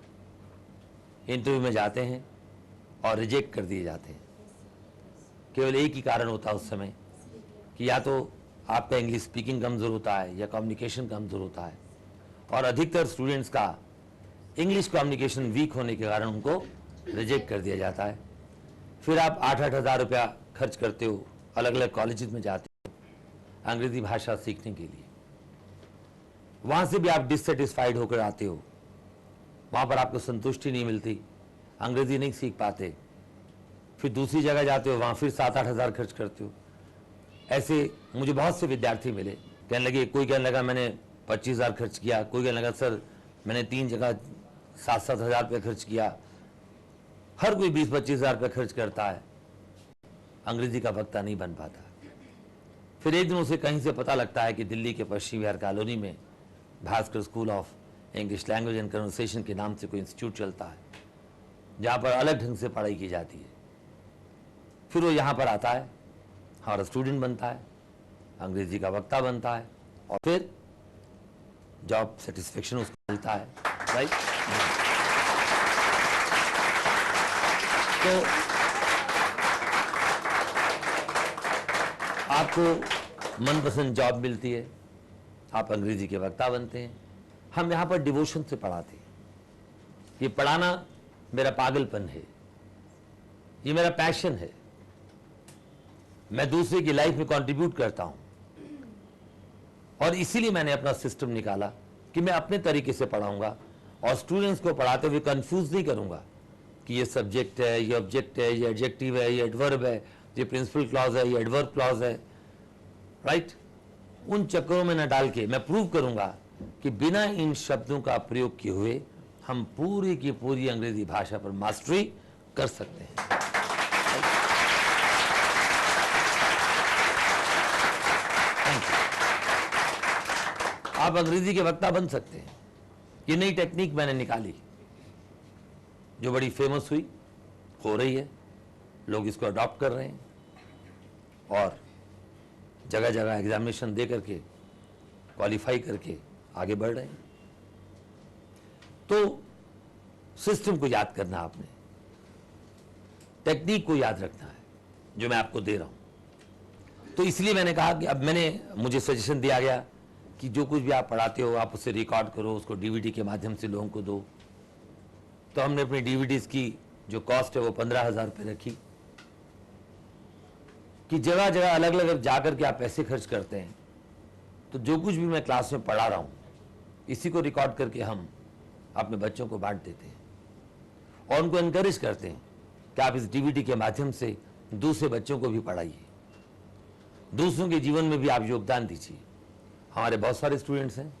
इंटरव्यू में जाते हैं और रिजेक्ट कर दिए जाते हैं। केवल एक ही कारण होता है उस समय कि या तो आपका इंग्लिश स्पीकिंग कमज़ोर होता है या कम्युनिकेशन कमज़ोर होता है, और अधिकतर स्टूडेंट्स का इंग्लिश कम्युनिकेशन वीक होने के कारण उनको रिजेक्ट कर दिया जाता है। फिर आप 8-8 हज़ार रुपया खर्च करते हो, अलग अलग कॉलेजेस में जाते हो अंग्रेजी भाषा सीखने के लिए, वहां से भी आप डिससेटिस्फाइड होकर आते हो, वहां पर आपको संतुष्टि नहीं मिलती, अंग्रेजी नहीं सीख पाते, फिर दूसरी जगह जाते हो, वहां फिर 7-8 हज़ार खर्च करते हो। ऐसे मुझे बहुत से विद्यार्थी मिले, कहने लगे, कोई कहने लगा मैंने 25 हज़ार खर्च किया, कोई कहने लगा सर मैंने 3 जगह 7-7 हज़ार रुपये खर्च किया। हर कोई 20-25 हज़ार रुपये खर्च करता है, अंग्रेजी का वक्ता नहीं बन पाता। फिर एक दिन उसे कहीं से पता लगता है कि दिल्ली के पश्चिम विहार कॉलोनी में Bhaskar school of English language and conversation के नाम से कोई इंस्टीट्यूट चलता है, जहाँ पर अलग ढंग से पढ़ाई की जाती है। फिर वो यहाँ पर आता है, हमारा स्टूडेंट बनता है, अंग्रेजी का वक्ता बनता है, और फिर जॉब सेटिस्फेक्शन उसको मिलता है, राइट। तो आपको मनपसंद जॉब मिलती है, आप अंग्रेजी के वक्ता बनते हैं। हम यहाँ पर डिवोशन से पढ़ाते हैं। ये पढ़ाना मेरा पागलपन है, ये मेरा पैशन है। मैं दूसरे की लाइफ में कंट्रीब्यूट करता हूं, और इसीलिए मैंने अपना सिस्टम निकाला कि मैं अपने तरीके से पढ़ाऊंगा और स्टूडेंट्स को पढ़ाते हुए कंफ्यूज नहीं करूंगा कि ये सब्जेक्ट है, ये ऑब्जेक्ट है, ये एडजेक्टिव है, ये एडवर्ब है, ये प्रिंसिपल क्लॉज है, ये एडवर्ब क्लॉज है, राइट। उन चक्करों में न डाल के मैं प्रूव करूंगा कि बिना इन शब्दों का प्रयोग किए हुए हम पूरी की पूरी अंग्रेजी भाषा पर मास्टरी कर सकते हैं। आप अंग्रेजी के वक्ता बन सकते हैं। ये नई टेक्निक मैंने निकाली जो बड़ी फेमस हुई, हो रही है, लोग इसको अडॉप्ट कर रहे हैं और जगह जगह एग्जामिनेशन दे करके क्वालिफाई करके आगे बढ़ रहे हैं। तो सिस्टम को याद करना, आपने टेक्निक को याद रखना है जो मैं आपको दे रहा हूं। तो इसलिए मैंने कहा कि अब मुझे सजेशन दिया गया कि जो कुछ भी आप पढ़ाते हो आप उसे रिकॉर्ड करो, उसको डीवीडी के माध्यम से लोगों को दो। तो हमने अपनी डीवीडीज की जो कॉस्ट है वो 15,000 रुपये रखी कि जगह जगह अलग अलग जाकर के आप पैसे खर्च करते हैं, तो जो कुछ भी मैं क्लास में पढ़ा रहा हूं इसी को रिकॉर्ड करके हम अपने बच्चों को बांट देते हैं और उनको एनकरेज करते हैं कि आप इस डीवीडी के माध्यम से दूसरे बच्चों को भी पढ़ाइए, दूसरों के जीवन में भी आप योगदान दीजिए। हमारे बहुत सारे स्टूडेंट्स हैं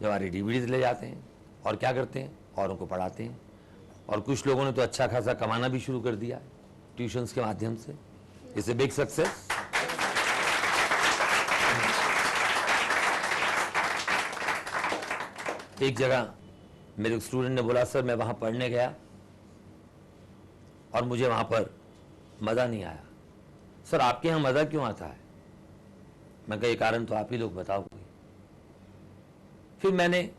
जो हमारी डीवीडीज ले जाते हैं और क्या करते हैं, औरों को पढ़ाते हैं। और कुछ लोगों ने तो अच्छा खासा कमाना भी शुरू कर दिया ट्यूशन्स के माध्यम से। It's a big success. एक जगह मेरे स्टूडेंट ने बोला, सर मैं वहां पढ़ने गया और मुझे वहां पर मजा नहीं आया। सर आपके यहां मजा क्यों आता है? मैं कहा, ये कारण तो आप ही लोग बताओगे। फिर मैंने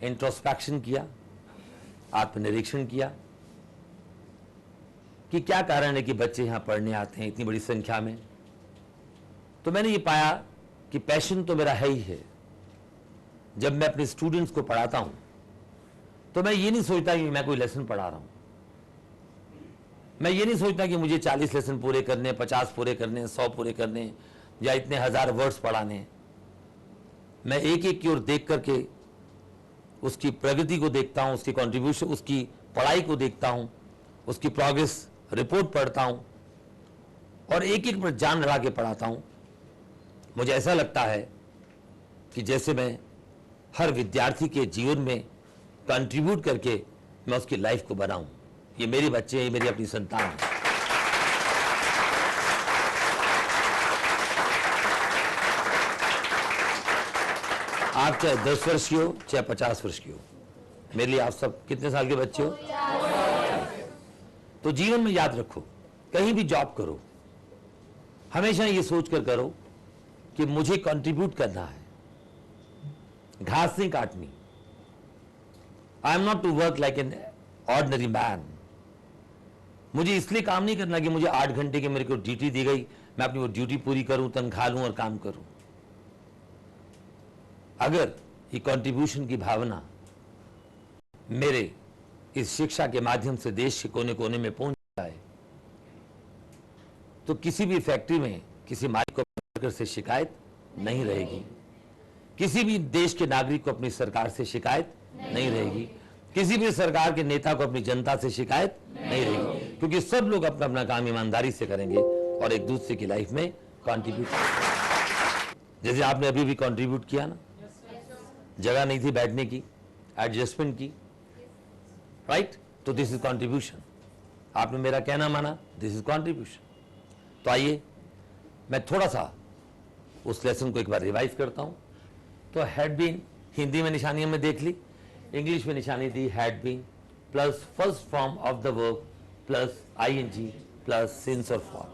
इंट्रोस्पेक्शन किया, आत्मनिरीक्षण किया कि क्या कारण है कि बच्चे यहां पढ़ने आते हैं इतनी बड़ी संख्या में। तो मैंने ये पाया कि पैशन तो मेरा है ही है। जब मैं अपने स्टूडेंट्स को पढ़ाता हूं तो मैं ये नहीं सोचता कि मैं कोई लेसन पढ़ा रहा हूं, मैं ये नहीं सोचता कि मुझे 40 लेसन पूरे करने, 50 पूरे करने, 100 पूरे करने या इतने 1000 वर्ड्स पढ़ाने। मैं एक एक की ओर देख करके उसकी प्रगति को देखता हूं, उसकी कंट्रीब्यूशन, उसकी पढ़ाई को देखता हूं, उसकी प्रोग्रेस रिपोर्ट पढ़ता हूं और एक एक पर जान लगा के पढ़ाता हूं। मुझे ऐसा लगता है कि जैसे मैं हर विद्यार्थी के जीवन में कंट्रीब्यूट करके मैं उसकी लाइफ को बनाऊं। ये मेरे बच्चे हैं, ये मेरी अपनी संतान है। आप चाहे 10 वर्ष की हो चाहे 50 वर्ष की हो, मेरे लिए आप सब कितने साल के बच्चे हो? तो जीवन में याद रखो, कहीं भी जॉब करो, हमेशा ये सोचकर करो कि मुझे कंट्रीब्यूट करना है, घास नहीं काटनी। I am not to work like an ordinary man. मुझे इसलिए काम नहीं करना कि मुझे 8 घंटे की मेरे को ड्यूटी दी गई, मैं अपनी वो ड्यूटी पूरी करूं, तनख्वाह लूं और काम करूं। अगर ये कंट्रीब्यूशन की भावना मेरे इस शिक्षा के माध्यम से देश के कोने कोने में पहुंच जाए तो किसी भी फैक्ट्री में किसी मालिक को वर्कर से शिकायत नहीं रहेगी, किसी भी देश के नागरिक को अपनी सरकार से शिकायत नहीं रहेगी, किसी भी सरकार के नेता को अपनी जनता से शिकायत नहीं रहेगी, क्योंकि सब लोग अपना अपना काम ईमानदारी से करेंगे और एक दूसरे की लाइफ में कंट्रीब्यूट करेंगे। जैसे आपने अभी भी कंट्रीब्यूट किया ना, जगह नहीं थी बैठने की, एडजस्टमेंट की, राइट? तो दिस इज कंट्रीब्यूशन। आपने मेरा कहना माना, दिस इज कंट्रीब्यूशन। तो आइए मैं थोड़ा सा उस लेसन को एक बार रिवाइज करता हूं। तो हैड बीन हिंदी में निशानी हमने देख ली, इंग्लिश में निशानी दी had been plus first form of the verb plus ING plus since और फॉर्म।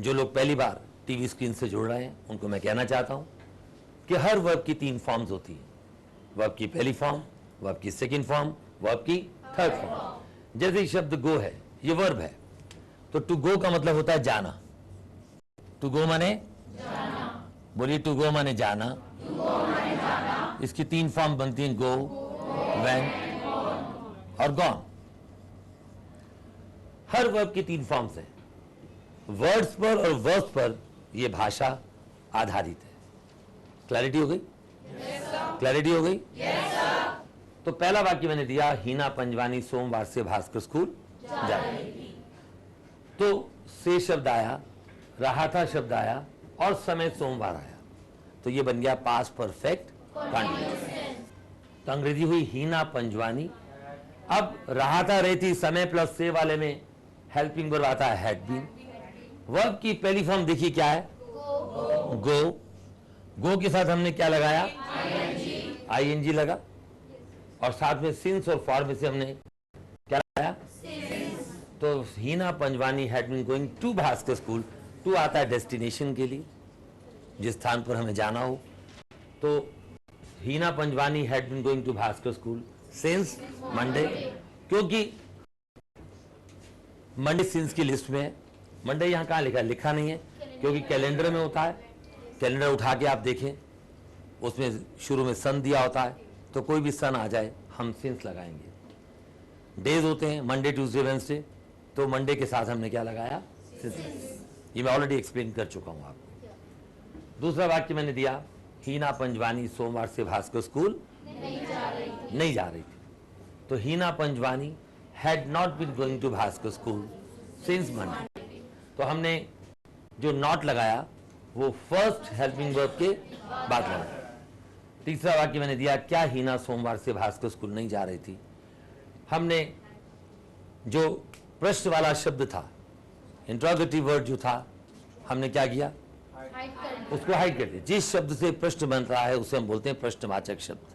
जो लोग पहली बार टीवी स्क्रीन से जुड़ रहे हैं उनको मैं कहना चाहता हूं कि हर वर्ब की 3 फॉर्म्स होती है। वर्ब की पहली फॉर्म, वर्ब की सेकंड फॉर्म, वर्ब की थर्ड फॉर्म। जैसे ही शब्द गो है, ये वर्ब है, तो टू गो का मतलब होता है जाना। टू गो माने जाना। बोलिए टू गो माने जाना। इसकी 3 फॉर्म बनती हैं, गो, व्हेन और गॉन। हर वर्ब की 3 फॉर्म्स हैं। वर्ड्स पर और वर्ब्स पर यह भाषा आधारित है। क्लैरिटी हो गई? क्लैरिटी हो गई? तो पहला वाक्य मैंने दिया, हीना पंजवानी सोमवार से भास्कर स्कूल जा रही थी। तो से शब्द आया, रहा था शब्द आया और समय सोमवार आया, तो ये बन गया पास्ट परफेक्ट कंटीन्यूअस। तो अंग्रेजी हुई हीना पंजवानी। अब रहा था रहती, समय प्लस से वाले में हेल्पिंग वर्ब आता है हैड बीन। वर्ब की पहली फॉर्म देखिए क्या है, गो। गो के साथ हमने क्या लगाया, आईएनजी लगा, और साथ में सिंस और फॉर में से हमने क्या लगाया, तो Heena Panjwani had been going to Bhaskar school. To आता है डेस्टिनेशन के लिए, जिस स्थान पर हमें जाना हो। तो Heena Panjwani had been going to Bhaskar school since Monday, क्योंकि मंडे सिंस की लिस्ट में है। मंडे यहां कहां लिखा है? लिखा नहीं है, क्योंकि कैलेंडर में होता है। कैलेंडर उठा के आप देखें, उसमें शुरू में सन दिया होता है, तो कोई भी सन आ जाए हम सिंस लगाएंगे। डेज होते हैं मंडे ट्यूसडे वेडनेसडे, तो मंडे के साथ हमने क्या लगाया, सिंस। ये मैं ऑलरेडी एक्सप्लेन कर चुका हूं आपको। दूसरा वाक्य मैंने दिया, हीना पंजवानी सोमवार से भास्कर स्कूल नहीं जा रही थी। तो Heena Panjwani had not been going to Bhaskar school since Monday. तो हमने जो नॉट लगाया वो फर्स्ट हेल्पिंग वर्ब के बाद लगाया। तीसरा वाक्य मैंने दिया, क्या हीना सोमवार से भास्कर स्कूल नहीं जा रही थी। हमने जो प्रश्न वाला शब्द था, इंट्रोगेटिव वर्ड जो था, हमने क्या किया, उसको हाइड कर दिया। जिस शब्द से प्रश्न बन रहा है उसे हम बोलते हैं प्रश्नवाचक शब्द,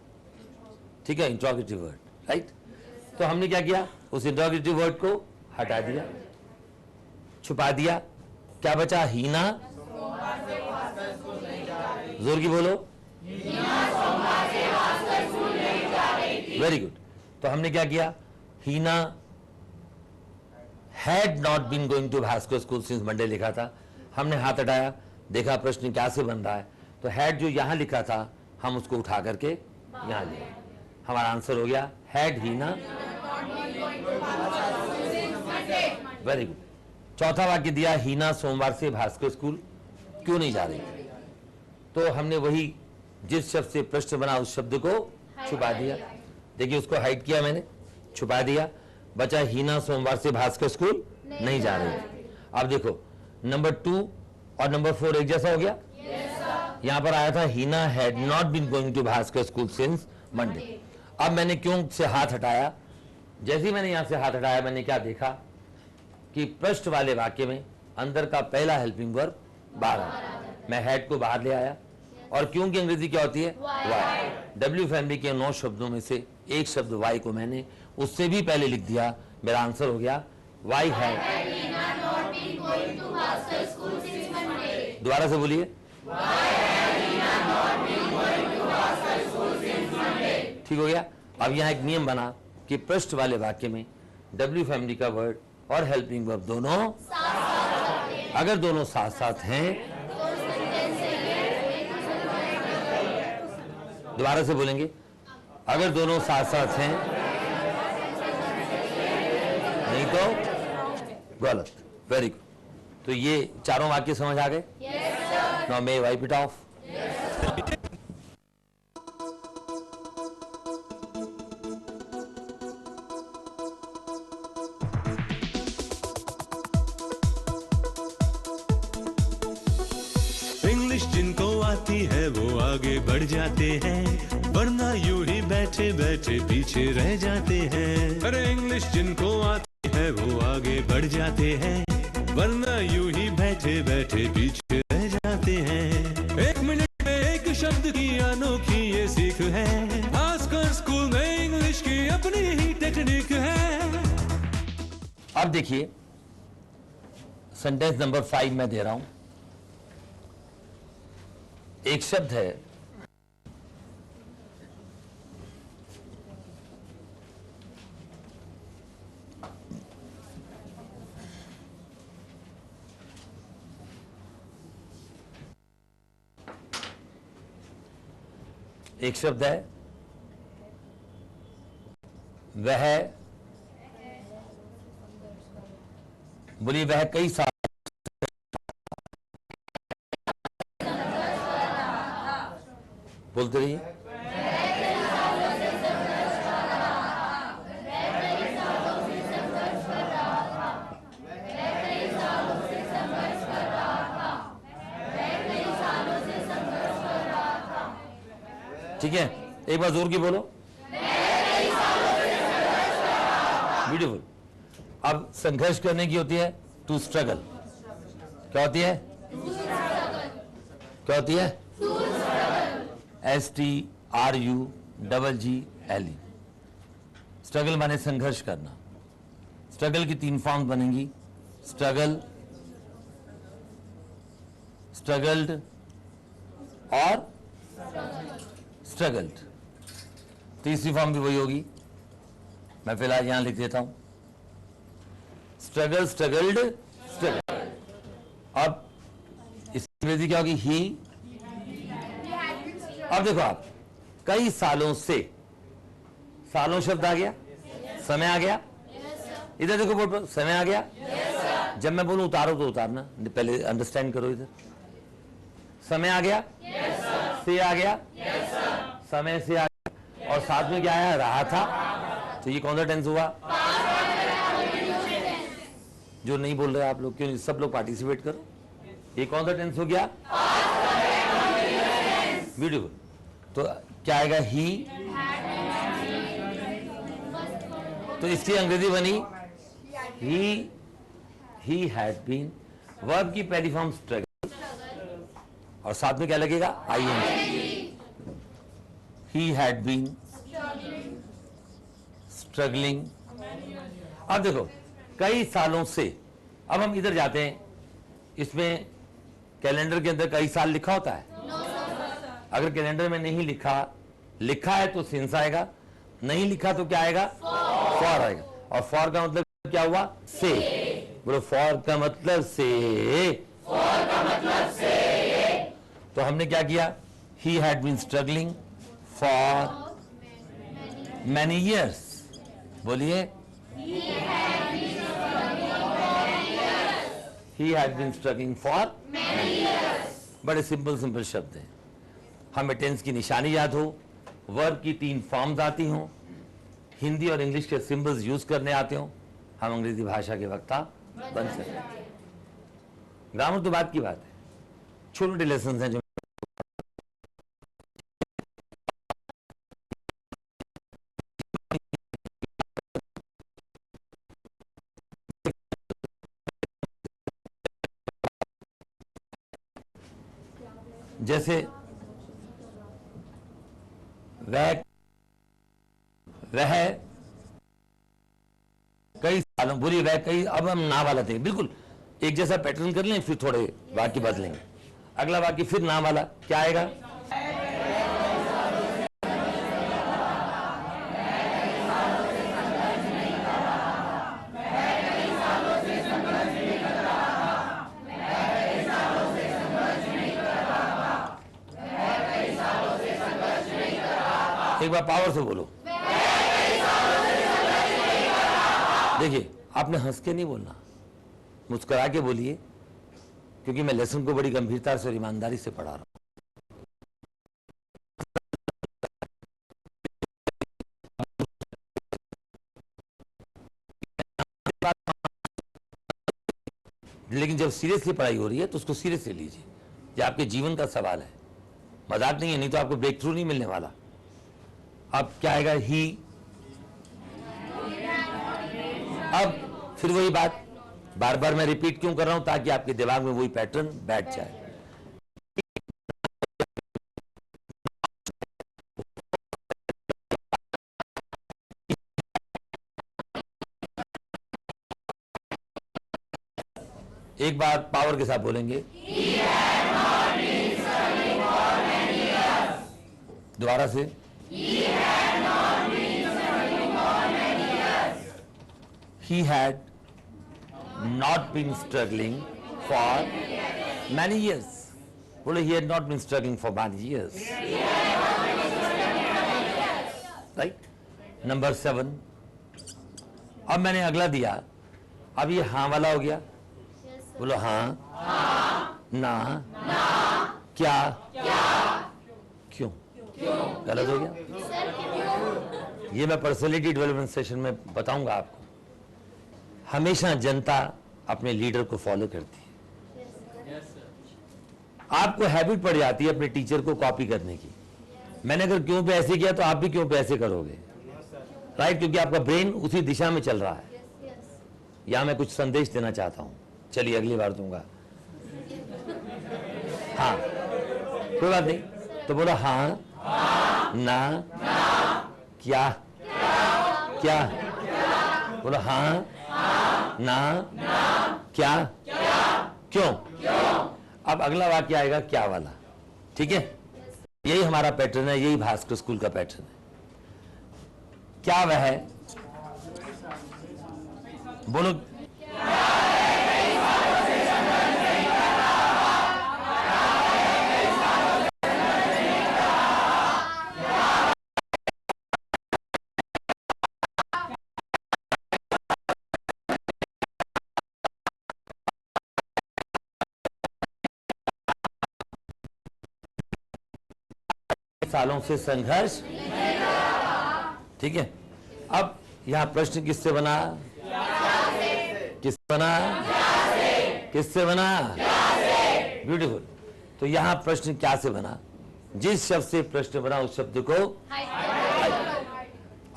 ठीक है, इंट्रोगेटिव वर्ड, राइट। तो हमने क्या किया, उस इंट्रोगेटिव वर्ड को हटा दिया, छुपा दिया। क्या बचा, हीना, जोर की बोलो, वेरी गुड। तो हमने क्या किया, Heena had not been going to Bhaskar school since Monday लिखा था, हमने हाथ हटाया, देखा प्रश्न क्या से बन रहा है, तो हैड जो यहां लिखा था हम उसको उठा करके यहां ले, हमारा आंसर हो गया हैड हीना। Very good. चौथा वाक्य दिया, हीना सोमवार से भास्कर स्कूल क्यों नहीं जा रही। तो हमने वही जिस शब्द से प्रश्न बना उस शब्द को छुपा दिया। देखिए उसको हाइड किया मैंने, छुपा दिया, बचा हीना सोमवार से भास्कर स्कूल नहीं जा रही। अब देखो नंबर 2 और नंबर 4 एक जैसा हो गया। यहां पर आया था Heena had not been going to Bhaskar school since Monday. अब मैंने क्यों से हाथ हटाया, जैसे ही मैंने यहां से हाथ हटाया मैंने क्या देखा कि प्रश्न वाले वाक्य में अंदर का पहला हेल्पिंग वर्ब बाहर आया। मैं हैड को बाहर ले आया, और क्यों की अंग्रेजी क्या होती है, वाई। डब्ल्यू फैमिली के 9 शब्दों में से एक शब्द वाई को मैंने उससे भी पहले लिख दिया। मेरा आंसर हो गया वाई है। दोबारा से बोलिए, ठीक हो गया। अब यहां एक नियम बना कि प्रश्न वाले वाक्य में डब्ल्यू फैमिली का वर्ड और हेल्पिंग वर्ब दोनों अगर दोनों साथ साथ हैं दोबारा से बोलेंगे, अगर दोनों साथ साथ हैं, नहीं तो गलत। Very good. तो ये चारों वाक्य समझ आ गए? Now may wipe it of. English जिनको आती है वो आगे बढ़ जाते हैं, वरना यूं ही बैठे बैठे पीछे रह जाते हैं। अरे इंग्लिश जिनको आती है वो आगे बढ़ जाते हैं, वरना यूं ही बैठे बैठे पीछे रह जाते हैं। 1 मिनट में एक शब्द की अनोखी ये सीख है, खासकर स्कूल में इंग्लिश की अपनी ही टेक्निक है। अब देखिए सेंटेंस नंबर 5 मैं दे रहा हूं। एक शब्द है वह, बोलिए, वह कई साल, बोलते रहिए। ठीक है, एक बार जोर की बोलो। ब्यूटीफुल। अब संघर्ष करने की होती है टू स्ट्रगल। क्या होती है? क्या होती है? STRUGGLE। स्ट्रगल माने संघर्ष करना। स्ट्रगल की 3 फॉर्म बनेंगी, स्ट्रगल, स्ट्रगल्ड और स्ट्रगल्ड। तीसरी फॉर्म भी वही होगी, मैं फिलहाल यहां लिख देता हूं, स्ट्रगल, स्ट्रगल्ड, स्ट्रगल। अब इसकी अंग्रेजी क्या होगी? ही। अब देखो आप, कई सालों से, सालों शब्द आ गया, समय आ गया। इधर देखो बोर्ड पर, समय आ गया। जब मैं बोलूं उतारो तो उतारना, पहले अंडरस्टैंड करो। इधर समय आ गया, से आ गया, समय से आ गया, और साथ में क्या आया? रहा था। तो ये कौन सा टेंस हुआ? जो नहीं बोल रहे आप लोग, क्यों? सब लोग पार्टिसिपेट करो। ये कौन सा टेंस हो गया? ब्यूटीफुल। तो क्या आएगा? ही। तो इसकी अंग्रेजी बनी ही हैड बीन। वर्ब की पहली फॉर्म स्ट्रगल, और साथ में क्या लगेगा? ING। He had been struggling. अब देखो, कई सालों से। अब हम इधर जाते हैं, इसमें कैलेंडर के अंदर कई साल लिखा होता है? अगर कैलेंडर में नहीं लिखा, लिखा है तो सिंस आएगा, नहीं लिखा तो क्या आएगा? फॉर आएगा। और फॉर का मतलब क्या हुआ? से। बोलो, फॉर का मतलब से। फॉर का मतलब से। तो हमने क्या किया? He had been struggling for many years. बोलिए, he had been struggling for many years. बड़े सिंपल शब्द हैं। हमें टेंस की निशानी याद हो, वर्ब की 3 फॉर्म्स आती हों, हिंदी और इंग्लिश के सिंबल्स यूज करने आते हों, हम अंग्रेजी भाषा के वक्ता बन सकते हैं। ग्रामर तो बात की बात है, छोटे लेसन हैं जो जैसे वह कई सालों, बोलिए वह कई। अब हम ना वाला थे, बिल्कुल एक जैसा पैटर्न कर लें, फिर थोड़े वाक्य बदलेंगे। अगला वाक्य फिर ना वाला, क्या आएगा? एक बार पावर से बोलो। देखिए, आपने हंस के नहीं बोलना, मुस्कुरा के बोलिए, क्योंकि मैं लेसन को बड़ी गंभीरता से और ईमानदारी से पढ़ा रहा हूं। लेकिन जब सीरियसली पढ़ाई हो रही है तो उसको सीरियसली लीजिए। ये आपके जीवन का सवाल है, मजाक नहीं है, नहीं तो आपको ब्रेक थ्रू नहीं मिलने वाला। अब क्या आएगा? ही। अब फिर वही बात, बार बार मैं रिपीट क्यों कर रहा हूं? ताकि आपके दिमाग में वही पैटर्न बैठ जाए। एक बार पावर के साथ बोलेंगे। दोबारा से। He had not been struggling for many years. बोले, he had not been struggling for many years. Right? Number 7. अब मैंने अगला दिया, अब ये हाँ वाला हो गया। बोलो, हाँ, ना, क्या, क्यों। गलत हो गया। ये मैं पर्सनैलिटी डेवलपमेंट सेशन में बताऊंगा आपको। हमेशा जनता अपने लीडर को फॉलो करती है। आपको हैबिट पड़ जाती है अपने टीचर को कॉपी करने की। मैंने अगर क्यों पे ऐसे किया तो आप भी क्यों पे ऐसे करोगे, राइट? क्योंकि आपका ब्रेन उसी दिशा में चल रहा है। यहां मैं कुछ संदेश देना चाहता हूं, चलिए अगली बार दूंगा। हाँ, कोई बात नहीं, तो बोलो हाँ, ना, क्या, क्या। बोलो हाँ, ना, क्या, क्यों। अब अगला वाक्य आएगा क्या वाला, ठीक है? यही हमारा पैटर्न है, यही भास्कर स्कूल का पैटर्न है। क्या वह है? बोलो। सालों से संघर्ष, ठीक है? अब यहां प्रश्न किससे बना? किससे बना? किससे बना? ब्यूटीफुल। तो यहां प्रश्न क्या से बना? जिस शब्द से प्रश्न बना उस शब्द को।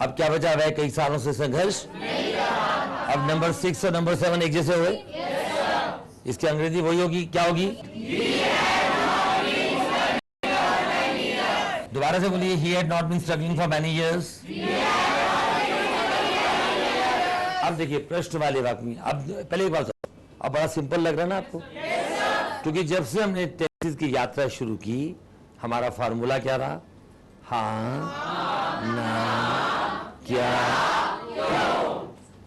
अब क्या बचा? वह कई सालों से संघर्ष। अब नंबर 6 और नंबर 7 एक जैसे हुए। इसकी अंग्रेजी वही होगी, क्या होगी? दोबारा से बोलिए। He had not been struggling for many years. अब देखिए प्रश्न वाले वाक्य में, अब पहले एक बात, अब बड़ा सिंपल लग रहा है ना आपको? क्योंकि जब से हमने टेक्सिस की यात्रा शुरू की, हमारा फार्मूला क्या रहा? हाँ, ना, क्या,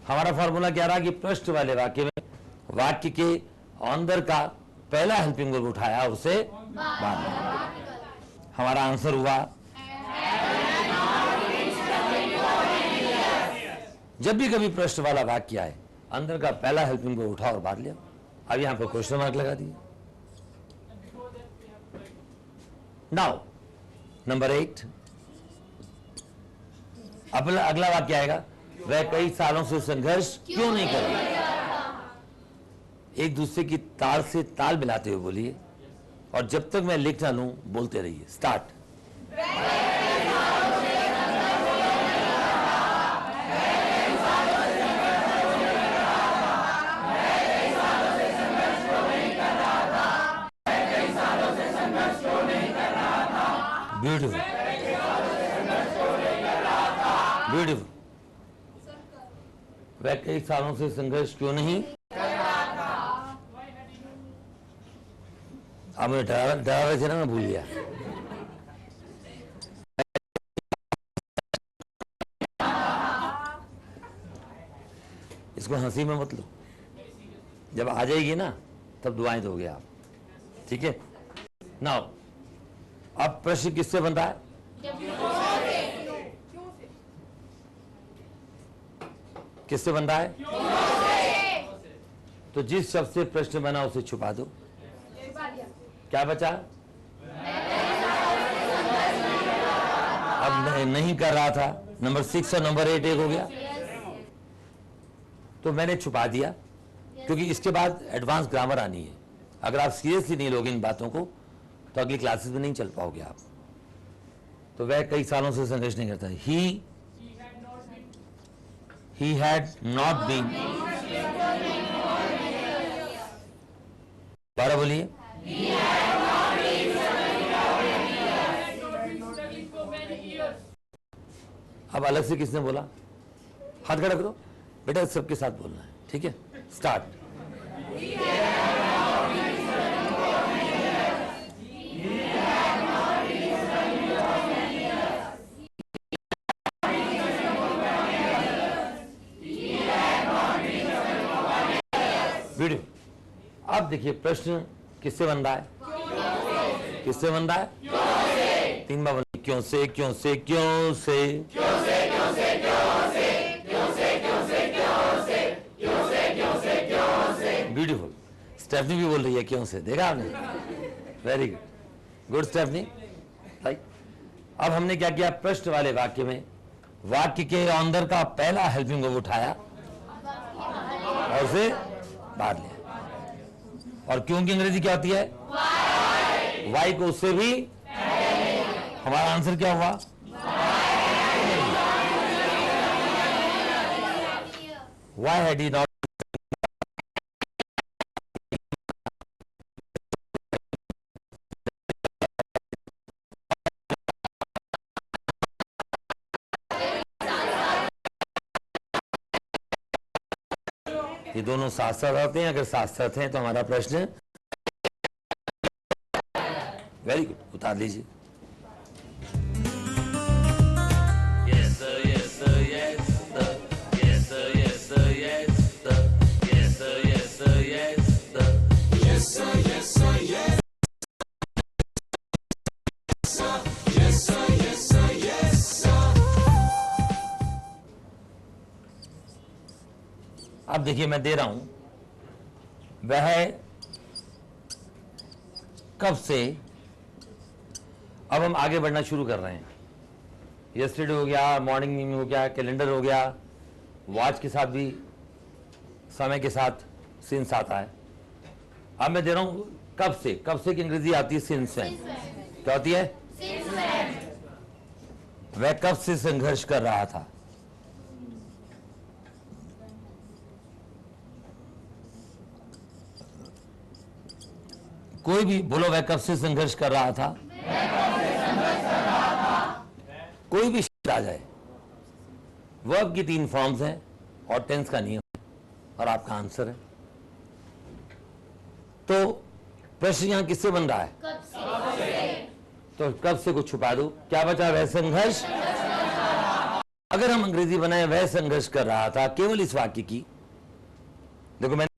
हमारा फार्मूला क्या रहा? कि प्रश्न वाले वाक्य में वाक्य के अंदर का पहला हेल्पिंग वर्ब उठाया और उसे बाद में। हमारा आंसर हुआ जब भी कभी प्रश्न वाला वाक्य आए, अंदर का पहला हेल्पिंग वर्ब उठा और बाद लिया। अब यहां पर क्वेश्चन मार्क लगा दिया। नाउ नंबर 8, अगला वाक्य आएगा, वह कई सालों से संघर्ष क्यों नहीं कर रहा? एक दूसरे की ताल से ताल मिलाते हुए बोलिए, और जब तक मैं लिख ना लूं बोलते रहिए। स्टार्ट। Beautiful, beautiful. वह कई सालों से संघर्ष क्यों नहीं? अब मुझे डरा रहे थे ना, मैं भूल गया। इसको हंसी में मत लो, जब आ जाएगी ना तब दुआएं दोगे आप, ठीक है? नाउ अब प्रश्न किससे बन रहा है? किससे बन रहा है? तो जिस शब्द से प्रश्न बना उसे छुपा दो। क्या बचा? अब नहीं कर रहा था। नंबर 6 और नंबर 8 एक हो गया, तो मैंने छुपा दिया, क्योंकि इसके बाद एडवांस ग्रामर आनी है। अगर आप सीरियसली नहीं लोगे इन बातों को तो अगली क्लासेस में नहीं चल पाओगे आप। तो वह कई सालों से संघर्ष नहीं करता। ही हैड नॉट बीन, बारह बोलिए। अब अलग से किसने बोला? हाथ खड़ा करो बेटा, सबके साथ बोलना है, ठीक है? स्टार्ट। वीडियो। अब देखिए प्रश्न किससे बन रहा है? किससे बन रहा है? 3 बार बोलिए। क्यों से, क्यों से, क्यों से, क्यों से, क्यों से, क्यों से, क्यों से, क्यों से, क्यों से, क्यों से, क्यों से, क्यों से। ब्यूटीफुल। स्टेफनी भी बोल रही है क्यों से, देखा आपने? Very good, good Stephanie. Right. अब हमने क्या किया? प्रश्न वाले वाक्य में वाक्य के अंदर का पहला हेल्पिंग वर्ब उठाया और उसे बाहर लिया। और क्यों की अंग्रेजी क्या होती है? वाई को उससे भी। हमारा आंसर क्या हुआ? Why had he not. ये दोनों साथ साथ आते हैं। अगर साथ साथ हैं तो हमारा प्रश्न वेरी गुड, उतार लीजिए। Yes sir, yes sir, yes sir, yes sir, yes sir, yes sir, yes sir, yes sir, yes sir, yes sir, yes sir, yes sir, yes sir, yes sir, yes sir। अब देखिए मैं दे रहा हूं, वह कब से। अब हम आगे बढ़ना शुरू कर रहे हैं। यस्टरडे हो गया, मॉर्निंग में हो गया, कैलेंडर हो गया, वॉच के साथ भी समय के साथ सिंस आता है। अब मैं दे रहा हूं कब से। कब से की अंग्रेजी आती है सिंस व्हेन। क्या होती है? वह कब से संघर्ष कर रहा था। कोई भी बोलो, वह कब से संघर्ष कर रहा था। कोई भी शब्द आ जाए, वर्ब की 3 फॉर्म्स हैं और टेंस का नियम और आपका आंसर है। तो प्रश्न यहां किससे बन रहा है? कब से। तो कब से को छुपा दो। क्या बचा? वह संघर्ष। अगर हम अंग्रेजी बनाए वह संघर्ष कर रहा था केवल इस वाक्य की, देखो मैंने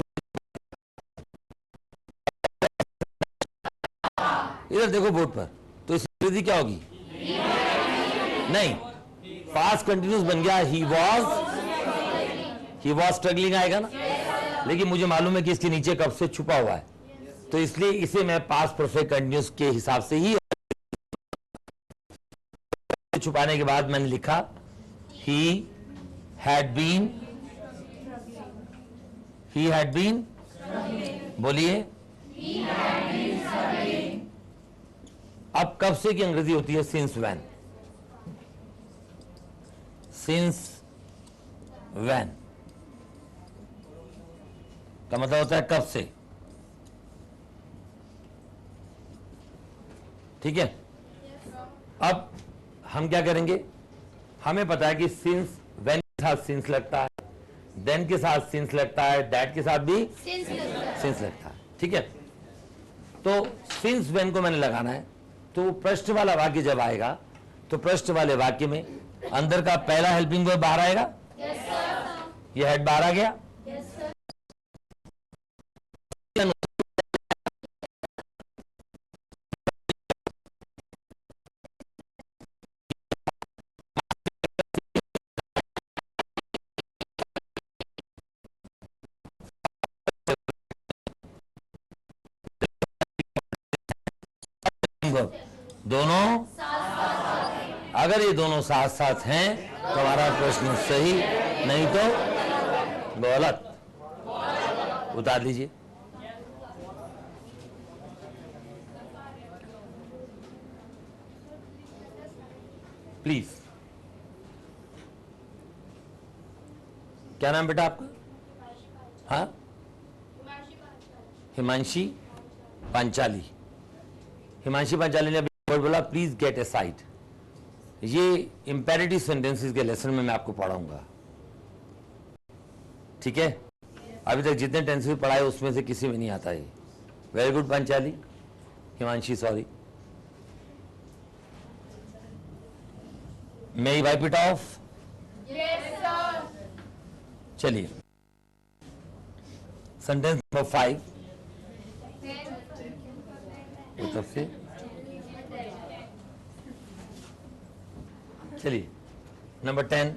इधर देखो बोर्ड पर, तो इस अंग्रेजी क्या होगी? नहीं, पास्ट कंटिन्यूस बन गया। ही वॉज स्ट्रगलिंग आएगा ना। लेकिन मुझे मालूम है कि इसके नीचे कब से छुपा हुआ है, तो इसलिए इसे मैं पास्ट परफेक्ट कंटिन्यूस के हिसाब से ही छुपाने के बाद मैंने लिखा ही हैड बीन। बोलिए। अब कब से की अंग्रेजी होती है सिंस व्हेन। सिंस व्हेन का मतलब होता है कब से। ठीक है। अब हम क्या करेंगे? हमें पता है कि सिंस व्हेन के साथ सिंस लगता है, देन के साथ सिंस लगता है, दैट के साथ भी सिंस लगता है। ठीक है। तो सिंस व्हेन को मैंने लगाना है। तो प्रश्न वाला वाक्य जब आएगा तो प्रश्न वाले वाक्य में अंदर का पहला हेल्पिंग वर्ब बाहर आएगा। ये हेड बाहर आ गया। वर्ब, दोनों अगर ये दोनों साथ साथ हैं तो हमारा प्रश्न सही, नहीं तो गलत। उतार लीजिए। प्लीज। क्या नाम बेटा आपका? हाँ, हिमांशी पांचाली। हिमांशी पांचाली ने अभी बोला प्लीज गेट ए साइड। ये इंपेरेटिव सेंटेंसेस के लेसन में मैं आपको पढ़ाऊंगा, ठीक है? अभी तक जितने टेंसेस पढ़ाए उसमें से किसी में नहीं आता ये। Very good Panchali, Himanshi sorry. May I wipe it of? चलिए, सेंटेंस नंबर 5 तरफ से। चलिए नंबर 10।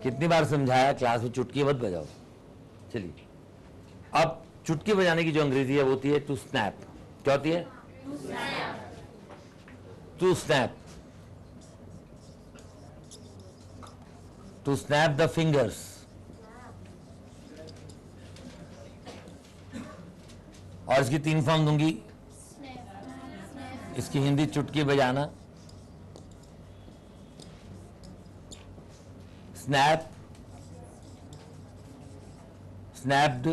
कितनी बार समझाया क्लास में, चुटकी मत बजाओ। चलिए, अब चुटकी बजाने की जो अंग्रेजी है वो होती है टू स्नैप। क्या होती है? To snap. To snap the fingers. और इसकी 3 फॉर्म दूंगी। इसकी हिंदी चुटकी बजाना, स्नैप, स्नैप्ड,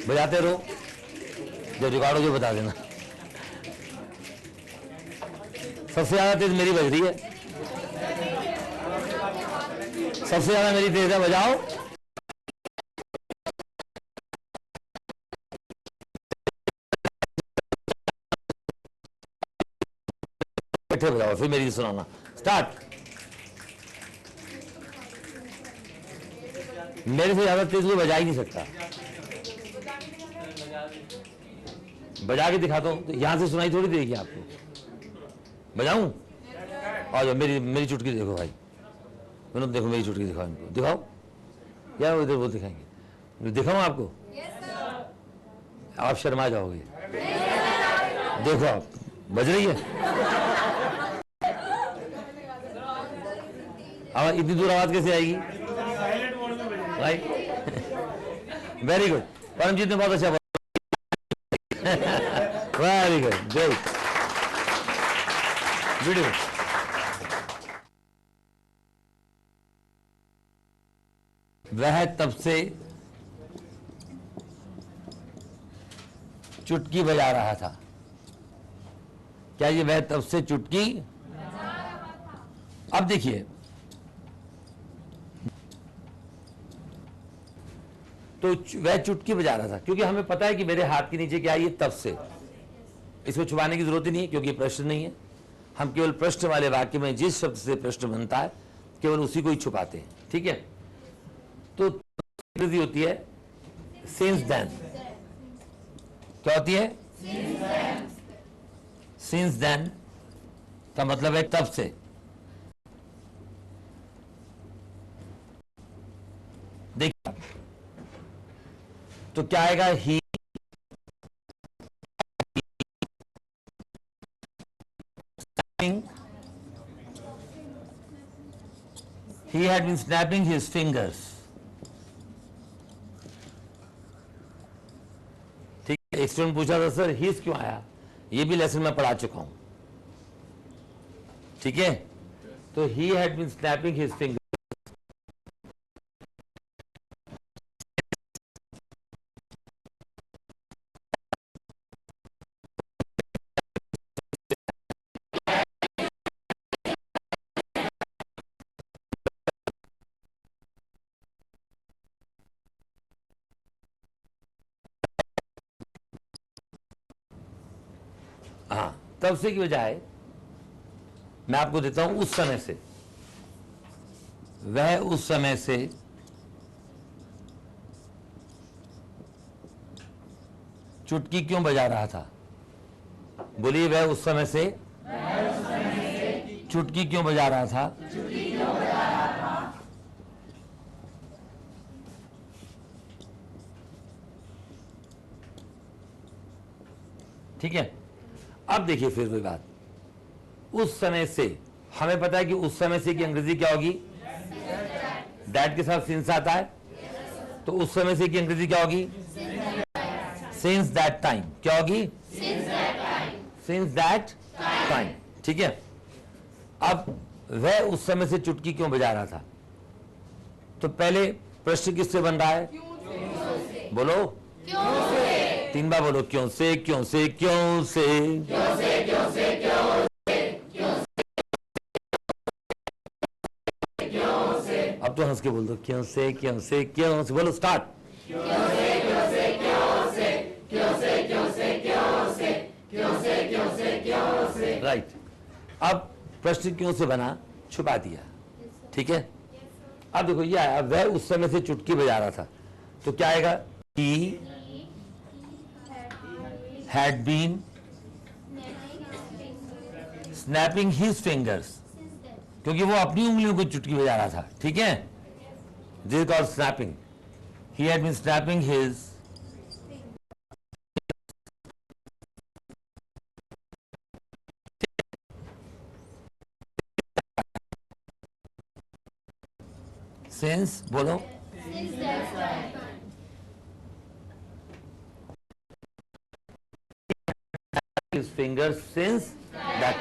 बजाते रहो, जो रिकॉर्ड हो जो बता देना। सबसे ज्यादा तेज मेरी बज रही है, सबसे ज्यादा मेरी तेज है, बजाओ। बैठे बजाओ, फिर मेरी सुनाना। स्टार्ट। मेरे से ज्यादा तेज कोई बजा ही नहीं सकता। बजा के दिखाता हूं तो यहां से सुनाई थोड़ी देगी आपको। बजाऊं? आ जाओ, मेरी चुटकी देखो भाई। देखो मेरी चुटकी दिखाओ, इनको दिखाओ। क्या इधर वो दिखाएंगे? दिखाऊं आपको? आप शर्मा जाओगे। देखो आप, बज रही है। अब इतनी दूर आवाज कैसे आएगी? Right, very good. परमजीत ने बहुत अच्छा बोला। Very good, great, beautiful. वह तब से चुटकी बजा रहा था। क्या ये वह तब से चुटकी? अब देखिए, तो वह चुटकी बजा रहा था, क्योंकि हमें पता है कि मेरे हाथ के नीचे क्या है, ये तब से। इसको छुपाने की जरूरत ही नहीं है, क्योंकि प्रश्न नहीं है। हम केवल प्रश्न वाले वाक्य में जिस शब्द से प्रश्न बनता है केवल उसी को ही छुपाते हैं, ठीक है? तो होती है सिंस देन। क्या होती है? सिंस देन का मतलब है तब से। देखिए, तो क्या आएगा? ही had been snapping his fingers. ठीक है, एक स्टूडेंट पूछा था सर हिज क्यों आया? ये भी लेसन में पढ़ा चुका हूं, ठीक है? तो he had been snapping his fingers. हाँ, तब से की बजाय मैं आपको देता हूं उस समय से। वह उस समय से चुटकी क्यों बजा रहा था? बोलिए, वह उस समय से चुटकी क्यों बजा रहा था? ठीक है, अब देखिए फिर वही बात, उस समय से, हमें पता है कि उस समय से की अंग्रेजी क्या होगी? दैट के साथ सिंस आता है, तो उस समय से की अंग्रेजी क्या होगी? Since that time. क्या होगी? Since that time. ठीक है, अब वह उस समय से चुटकी क्यों बजा रहा था? तो पहले प्रश्न किससे बन रहा है? बोलो, क्यों से? 3 बार बोलो, क्यों से, क्यों से, क्यों से, क्यों से, क्यों से, क्यों से, क्यों से। अब तो हंस के बोल दो, क्यों से, क्यों से, क्यों से। बोलो, स्टार्ट। क्यों से, क्यों से, क्यों से, क्यों से, क्यों से, क्यों से, क्यों से, क्यों से, क्यों से। राइट, अब प्रश्न क्यों से बना, छुपा दिया। ठीक है, अब देखो ये आया, वह उस समय से चुटकी बजा रहा था, तो क्या आएगा? He had been snapping his fingers, क्योंकि वो अपनी उंगलियों को चुटकी बजा रहा था। ठीक है, this is called snapping. He had been snapping his since, बोलो, his fingers since that